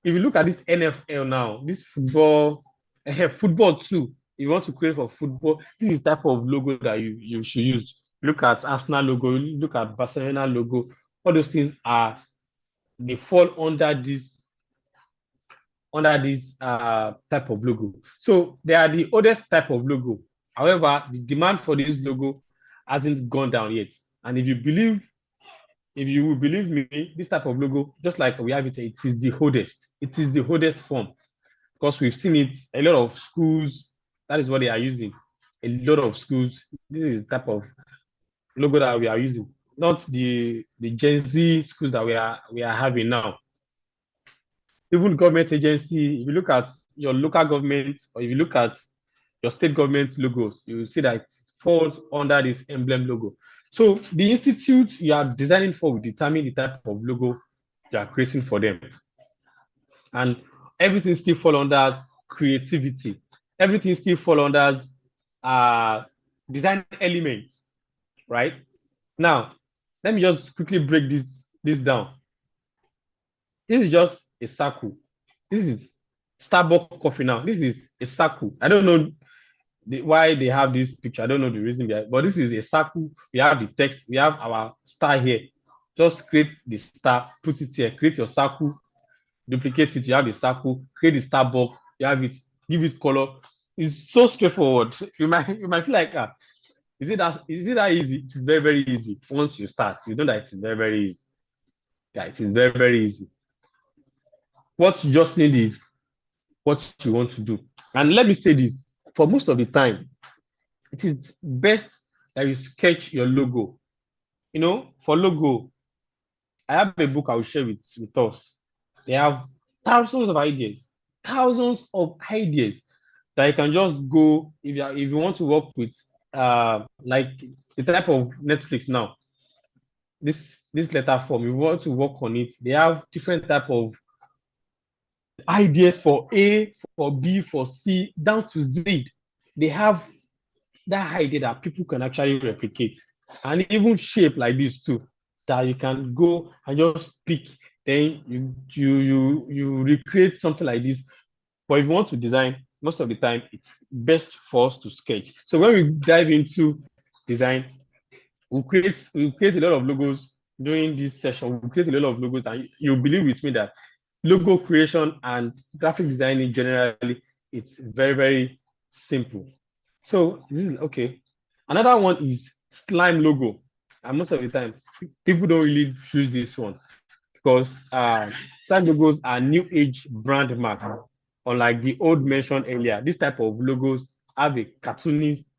If you look at this NFL now, this football too, if you want to create for football, this is the type of logo that you should use. Look at Arsenal logo, look at Barcelona logo. All those things they fall under this type of logo. So they are the oldest type of logo. However, the demand for this logo hasn't gone down yet. And if you will believe me, this type of logo, just like we have it is the oldest. It is the oldest form, because we've seen it. A lot of schools, that is what they are using. A lot of schools, this is the type of logo that we are using. not the Gen Z schools that we are having now. Even government agency, if you look at your local government or if you look at your state government logos, you will see that it falls under this emblem logo. So the institute you are designing for will determine the type of logo you are creating for them. And everything still fall under creativity. Everything still fall under design elements, right? Now, let me just quickly break this down. This is just a circle. This is Starbucks coffee now. This is a circle. I don't know why they have this picture. I don't know the reason behind, but this is a circle. We have the text. We have our star here. Just create the star, put it here. Create your circle, duplicate it. You have the circle. Create the Starbucks. You have it. Give it color. It's so straightforward. You might feel like, is it that easy? It's very, very easy. Once you start, you know that it is very, very easy. Yeah, it is very, very easy. What you just need is what you want to do. And let me say this, for most of the time, it is best that you sketch your logo. You know, for logo, I have a book I will share with us. They have thousands of ideas that you can just go, if you want to work with like the type of Netflix now, this letter form, you want to work on it, they have different type of ideas for A, for B, for C, down to Z. They have that idea that people can actually replicate, and even shape like this too, that you can go and just pick, then you recreate something like this. But if you want to design, most of the time it's best for us to sketch. So when we dive into design, we'll create a lot of logos during this session. We'll create a lot of logos, and you'll believe with me that logo creation and graphic designing generally, it's very, very simple. So this is okay. Another one is slime logo. And most of the time, people don't really choose this one because slime logos are new age brand mark. Unlike the old mentioned earlier, this type of logos have a cartoonist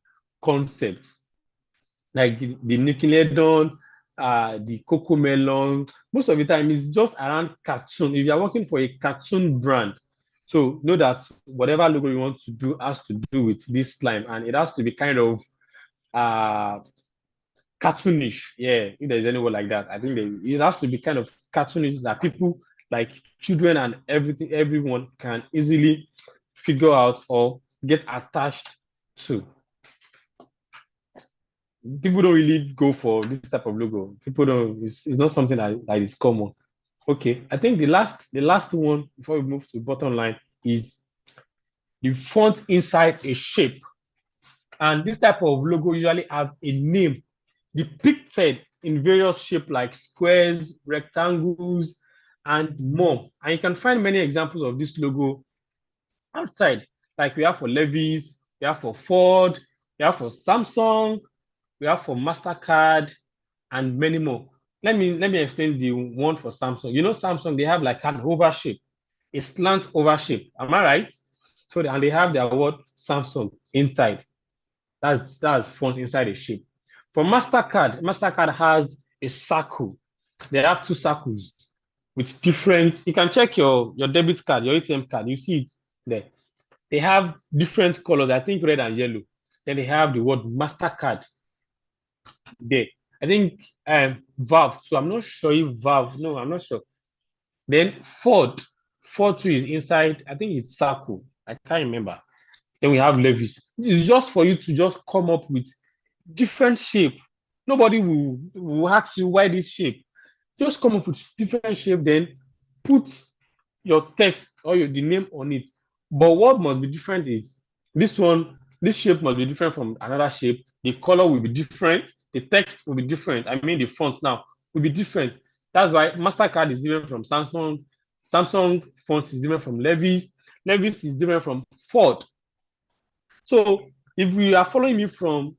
concept. Like the Nickelodeon, the CoComelon, most of the time it's just around cartoon. If you're working for a cartoon brand, so know that whatever logo you want to do has to do with this slime, and it has to be kind of cartoonish. Yeah, if there's any word like that, I think it has to be kind of cartoonish that people like children and everyone can easily figure out or get attached to. People don't really go for this type of logo. People don't. It's not something that is common. Okay, I think the last one before we move to the bottom line is the font inside a shape. And this type of logo usually have a name depicted in various shapes like squares, rectangles, and more. And you can find many examples of this logo outside. Like we have for Levi's, we have for Ford, we have for Samsung, we have for MasterCard, and many more. Let me explain the one for Samsung. You know, Samsung, they have like an oval shape, a slant oval shape. Am I right? So and they have their word Samsung inside. That's font inside a shape. For MasterCard has a circle. They have two circles with different. You can check your debit card, your ATM card. You see it there. They have different colors. I think red and yellow. Then they have the word MasterCard there. I think Valve. So I'm not sure if Valve. No, I'm not sure. Then Ford too is inside. I think it's circle. I can't remember. Then we have Levi's. It's just for you to just come up with different shape. Nobody will ask you why this shape. Just come up with different shape, then put your text or the name on it. But what must be different is this shape must be different from another shape. The color will be different. The text will be different. I mean, the font now will be different. That's why MasterCard is different from Samsung. Samsung font is different from Levi's. Levi's is different from Ford. So if we are following me from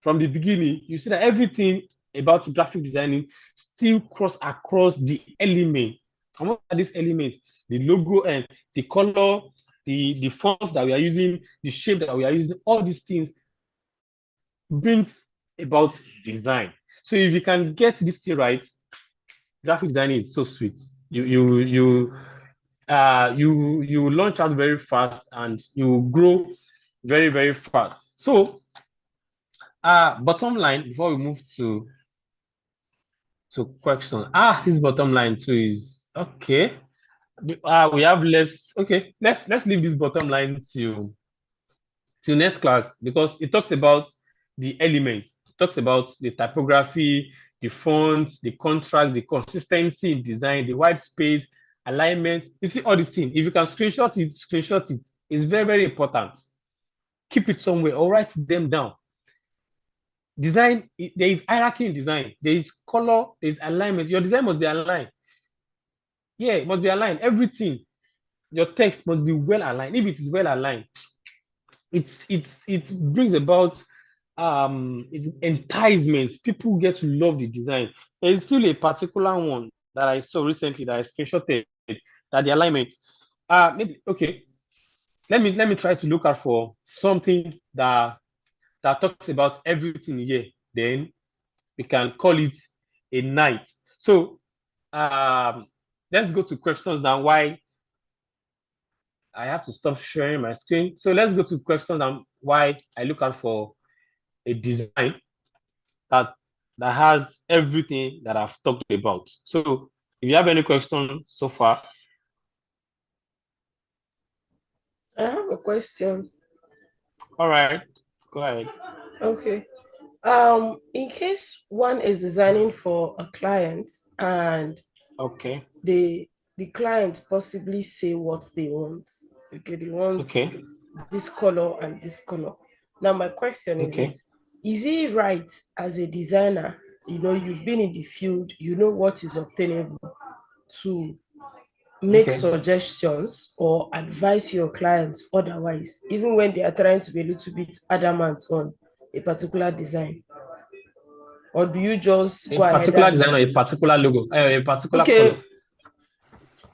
the beginning, you see that everything about graphic designing still cross across the element. And what are these elements? The logo and the color, the fonts that we are using, the shape that we are using, all these things brings about design. So if you can get this thing right, graphic designing is so sweet. You launch out very fast and you grow very, very fast. So bottom line, before we move to question. This bottom line too is okay. We have less. Okay, let's leave this bottom line to next class, because it talks about the elements. It talks about the typography, the font, the contrast, the consistency in design, the white space, alignment. You see all these things. If you can screenshot it, screenshot it. It's very, very important. Keep it somewhere or write them down. Design, there is hierarchy in design. There is color, there is alignment. Your design must be aligned. Yeah, it must be aligned. Everything. Your text must be well aligned. If it is well aligned, it brings about it's enticement. People get to love the design. There is still a particular one that I saw recently that I screenshotted, that the alignment. Maybe okay. Let me try to look out for something that talks about everything here. Then we can call it a night. So let's go to questions now. Why I have to stop sharing my screen. So let's go to questions and why I look out for a design that has everything that I've talked about. So if you have any questions so far. I have a question. All right, go ahead. Okay. In case one is designing for a client and okay, the client possibly say what they want. Okay, they want this color and this color. Now my question is this: is it right as a designer, you've been in the field, you know what is obtainable, to make suggestions or advise your clients otherwise, even when they are trying to be a little bit adamant on a particular design? Or do you just go ahead? A particular design or a particular logo, a particular color?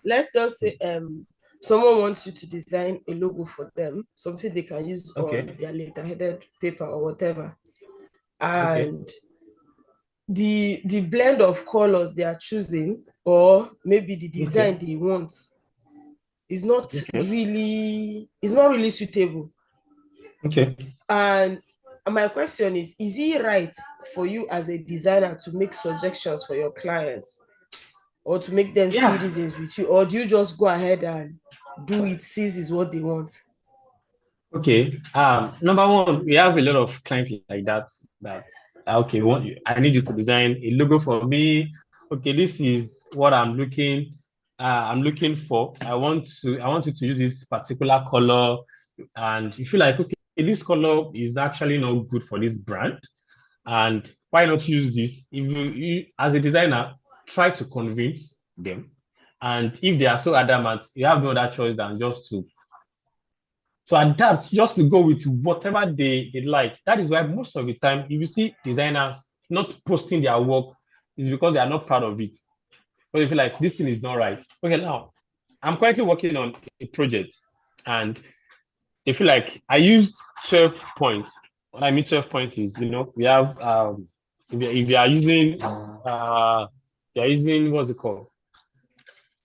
Let's just say someone wants you to design a logo for them, something they can use on their letter-headed paper or whatever. And the blend of colors they are choosing, or maybe the design they want, is not really suitable. And my question is it right for you as a designer to make suggestions for your clients, or to make them see reasons with you, or do you just go ahead and do it since it's what they want? Okay. Number one, we have a lot of clients like that. I need you to design a logo for me. Okay, this is what I'm looking for. I want you to use this particular color, and you feel like, okay, this color is actually not good for this brand, and why not use this? If you as a designer, try to convince them, and if they are so adamant, you have no other choice than just to adapt, just to go with whatever they like. That is why most of the time, if you see designers not posting their work, is because they are not proud of it. But they feel like this thing is not right. Okay, now I'm currently working on a project, and they feel like I used 12 points. What I mean 12 points is, we have if you are using you're using, what's it called?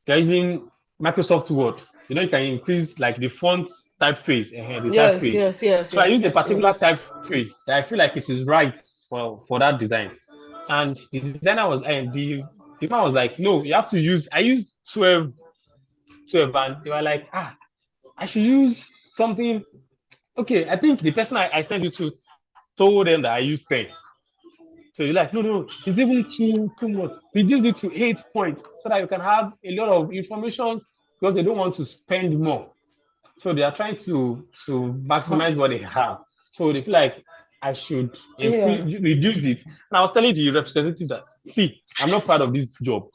You're using Microsoft Word. You can increase like the font typeface. Yes. So I use a particular typeface that I feel like it is right for that design. And the designer was, the man was like, no, you have to use, I used 12, and they were like, I should use something. Okay, I think the person I sent you to told them that I used 10. So you're like, no, it's even too much. Reduce it to 8 points so that you can have a lot of information, because they don't want to spend more. So they are trying to maximize what they have. So they feel like I should reduce it. And I was telling the representative that, see, I'm not part of this job.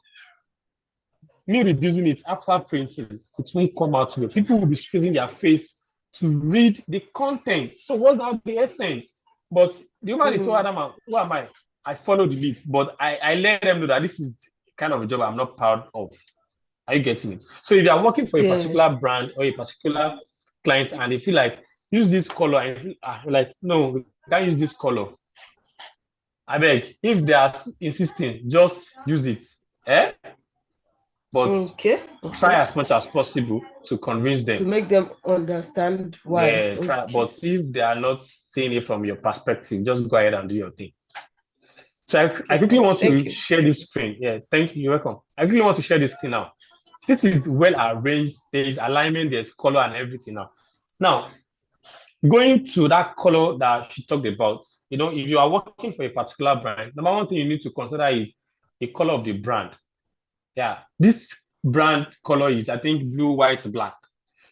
Me reducing it after printing, it won't come out to me. People will be squeezing their face to read the content. So what's now the essence? But the woman is so adamant. Who am I? I follow the lead, but I let them know that this is kind of a job I'm not proud of. Are you getting it? So if you are working for a particular brand or a particular client, and they feel like, use this color, and you feel, like, no, we can't use this color. I beg, if they are insisting, just use it. But Okay. try as much as possible to convince To them. make them understand why. Yeah, try. But if they are not seeing it from your perspective, just go ahead and do your thing. So I quickly want to share this screen. Yeah, thank you. You're welcome. I quickly want to share this screen now. This is well arranged. There is alignment, there's color and everything now. Now, going to that color that she talked about, if you are working for a particular brand, number one thing you need to consider is the color of the brand. Yeah, this brand color is, I think, blue, white, black.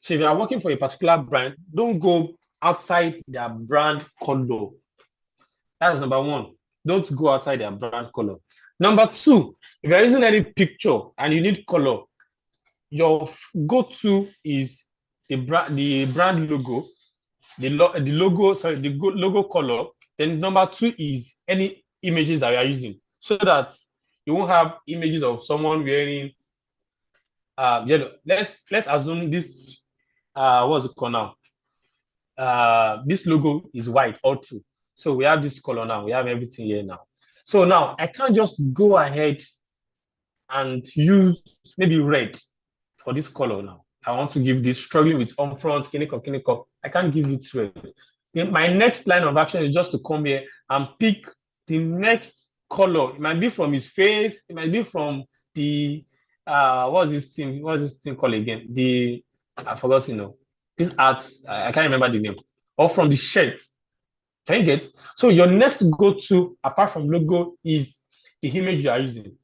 So if you are working for a particular brand, don't go outside their brand color. That's number one. Don't go outside their brand color. Number two, if you're using any picture and you need color, your go-to is the brand logo, the logo color. Then number two is any images that you are using, so that you won't have images of someone wearing yellow. Let's assume this what's it called now? This logo is white all through. So we have this color now. We have everything here now. So now I can't just go ahead and use maybe red for this color now. I want to give this struggling with upfront, kiniko. I can't give it red. Then my next line of action is just to come here and pick the next color. It might be from his face. It might be from the what's this thing called again? I forgot, this arts, I can't remember the name. Or from the shirt. Can you get? So your next go-to, apart from logo, is the image you are using.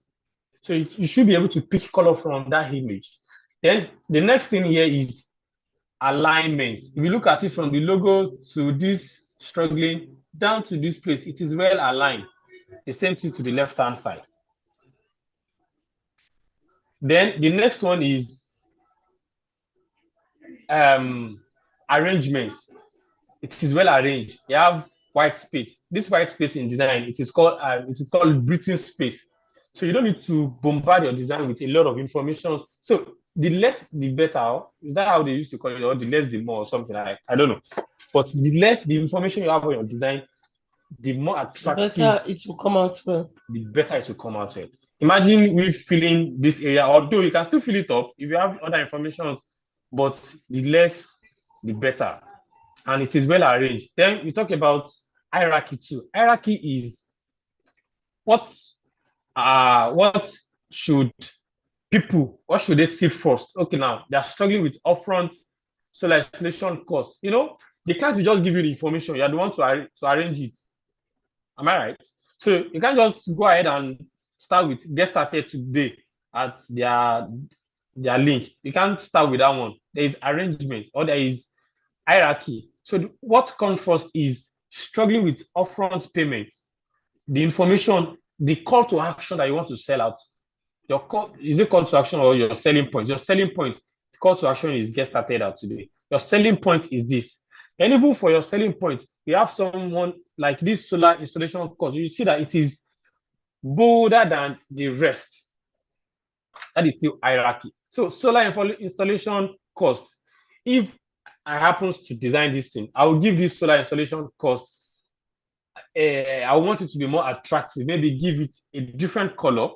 So you should be able to pick color from that image. Then the next thing here is alignment. If you look at it from the logo to this struggling down to this place, it is well aligned. The same thing to the left-hand side. Then the next one is arrangement. It is well arranged. You have white space. This white space in design, it is called breathing space. So you don't need to bombard your design with a lot of information. So the less, the better. Is that how they used to call it? Or the less, the more, or something like I don't know. But the less the information you have on your design, the more attractive. The better it will come out well. The better it will come out well. Imagine we filling this area, although you can still fill it up if you have other information, but the less, the better. And it is well arranged. Then we talk about hierarchy too. Hierarchy is what should they see first? Okay, now they're struggling with upfront solar installation cost. The class will just give you the information. You are the one to arrange it. Am I right? So you can't just go ahead and start with get started today at their link. You can't start with that one. There is arrangement or there is hierarchy. So what comes first is struggling with upfront payments, the information, the call to action that you want to sell out. Is it call to action or your selling point? Your selling point, the call to action is get started out today. Your selling point is this. And even for your selling point, you have someone like this solar installation cost. You see that it is bolder than the rest. That is still hierarchy. So solar installation cost. If I happens to design this thing, I will give this solar installation cost. I want it to be more attractive. Maybe give it a different color,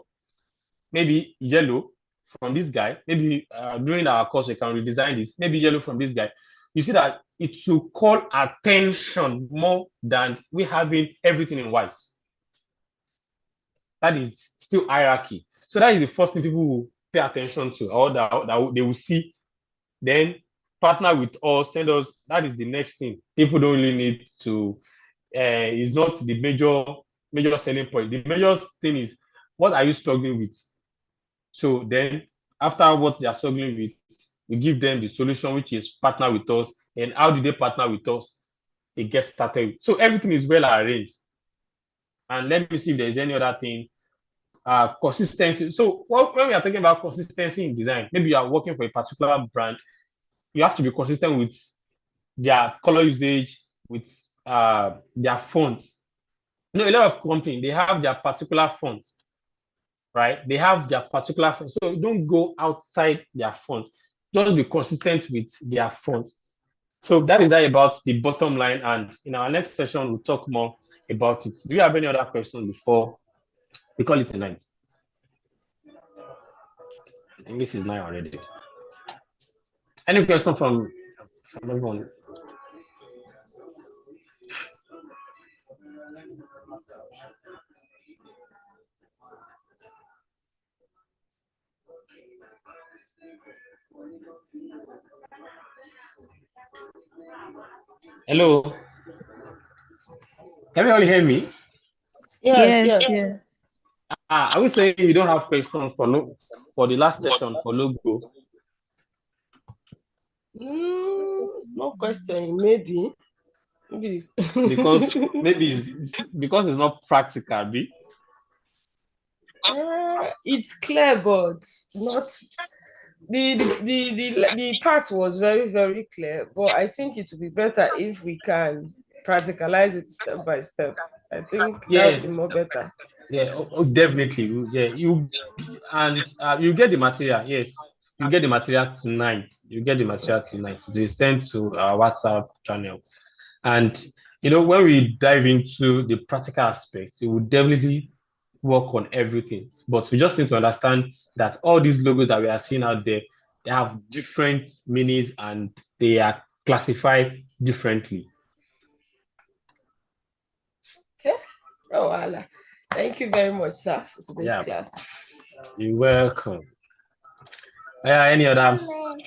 maybe yellow from this guy. Maybe during our course we can redesign this. Maybe yellow from this guy. You see that it will call attention more than we having everything in white. That is still hierarchy. So that is the first thing people will pay attention to, or that they will see. Then partner with us, send us. That is the next thing. People don't really need to. Is not the major selling point. The major thing is, what are you struggling with? So then, after what they are struggling with, we give them the solution, which is partner with us. And how do they partner with us? They get started. So everything is well arranged. And let me see if there is any other thing. Consistency. So when we are talking about consistency in design, maybe you are working for a particular brand, you have to be consistent with their color usage, with their font. A lot of companies, they have their particular font, right? They have their particular font. So don't go outside their font. Just be consistent with their font. So that is that about the bottom line. And in our next session, we'll talk more about it. Do you have any other question before we call it a night? I think this is 9 already. Any question from everyone? Hello? Can you all hear me? Yes, Yes, yes. yes. I would say you don't have questions for the last session for logo. No question, maybe. Because maybe because it's not practical, be? It's clear, but not the part was very, very clear. But I think it would be better if we can practicalize it step by step. I think that would be Yes. more better. Yeah, definitely. Yeah, you get the material. Yes, you get the material tonight. You get the material tonight. It will be sent to our WhatsApp channel. And when we dive into the practical aspects, it will definitely work on everything. But we just need to understand that all these logos that we are seeing out there, they have different meanings and they are classified differently. Okay. Oh, Allah. Thank you very much, sir, for today's class. You're welcome. Any other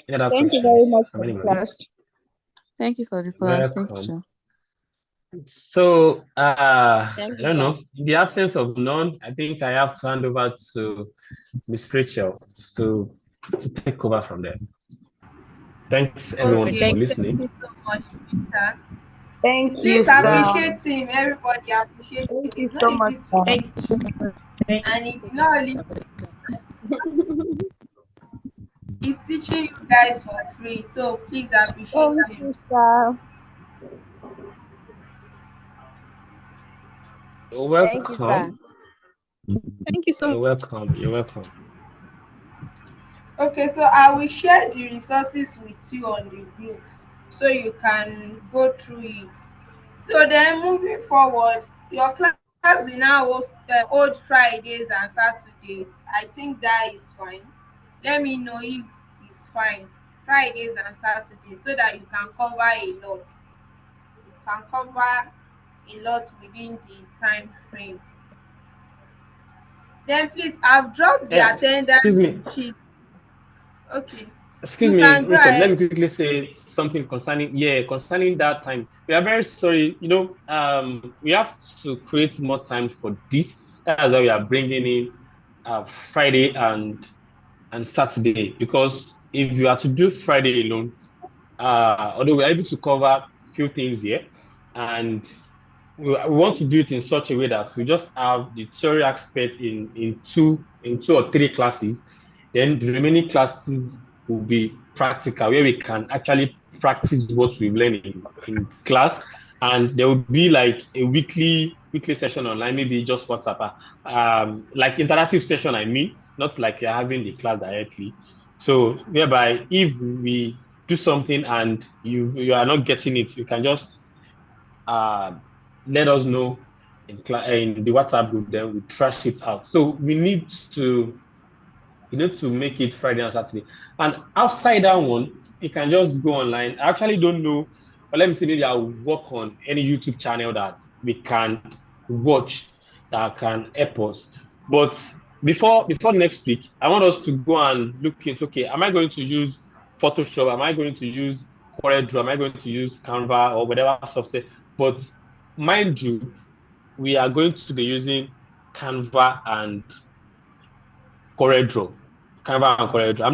Thank you very much for the class. Thank you for the class. Thank you, sir. So, I don't know. In the absence of none, I think I have to hand over to Ms. Rachel to take over from there. Thanks, everyone, for listening. Thank you so much, Peter. Thank you, Please sir. appreciate him. Everybody appreciate him. It's not easy to teach. And it's not only he's teaching you guys for free. So please appreciate him. Thank you, sir. You're welcome. Thank you, sir. Thank you so much. You're welcome. You're welcome. Okay, so I will share the resources with you on the group so you can go through it. So then moving forward, your class will now hold Fridays and Saturdays. I think that is fine. Let me know if it's fine. Fridays and Saturdays so that you can cover a lot. You can cover a lot within the time frame. Then please, I've dropped the attendance sheet. Okay. Excuse me, Rachel, let me quickly say something concerning that time. We are very sorry. We have to create more time for this. That's why we are bringing in Friday and Saturday, because if you are to do Friday alone, although we're able to cover a few things here, and we want to do it in such a way that we just have the theory aspect in two or three classes, then the remaining classes will be practical, where we can actually practice what we've learned in class, and there will be like a weekly session online, maybe just WhatsApp, like interactive session. I mean, not like you're having the class directly. So whereby if we do something and you are not getting it, you can just let us know in the WhatsApp group, then we trash it out. So we need to make it Friday and Saturday. And outside that one, you can just go online. I actually don't know, but let me see, maybe I'll work on any YouTube channel that we can watch that can help us. But before next week, I want us to go and look into, okay, am I going to use Photoshop? Am I going to use CorelDRAW? Am I going to use Canva or whatever software? But mind you, we are going to be using Canva and CorelDRAW. I'm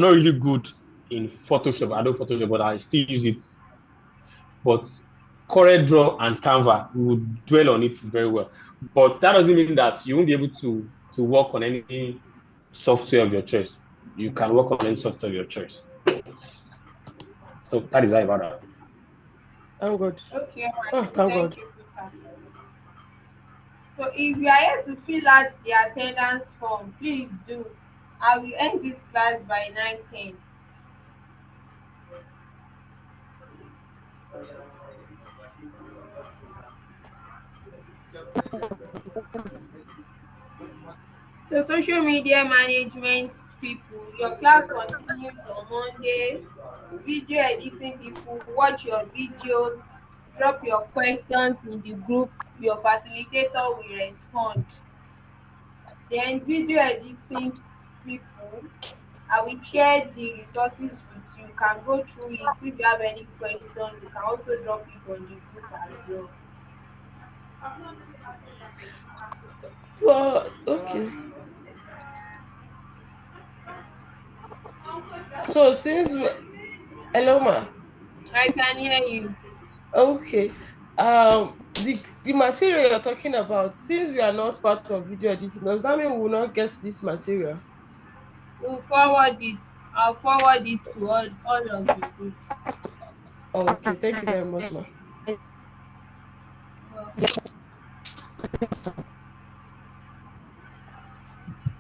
not really good in Photoshop. I know Photoshop, but I still use it. But CorelDRAW and Canva, we will dwell on it very well. But that doesn't mean that you won't be able to work on any software of your choice. You can work on any software of your choice. So that is how about that. I'm good. Okay. Oh, thank God. You. So if you are here to fill out the attendance form, please do. I will end this class by 9:10. So social media management people, your class continues on Monday. Video editing people, watch your videos, drop your questions in the group, your facilitator will respond. Then video editing people, I will share the resources with you. You can go through it. If you have any question, you can also drop it on the group as well. Well, okay. So hello ma. I can hear you. Okay. The material you're talking about, since we are not part of video editing, does that mean we will not get this material? We'll forward it. I'll forward it to all of the groups. Okay, thank you very much, ma.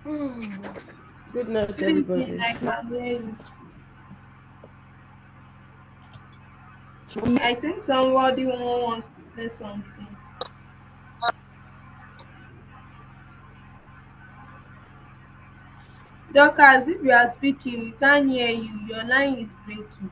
Well, Good night, good evening, everybody. I can hear you. I think somebody wants to say something. Dorcas, if you are speaking, we can't hear you. Your line is breaking.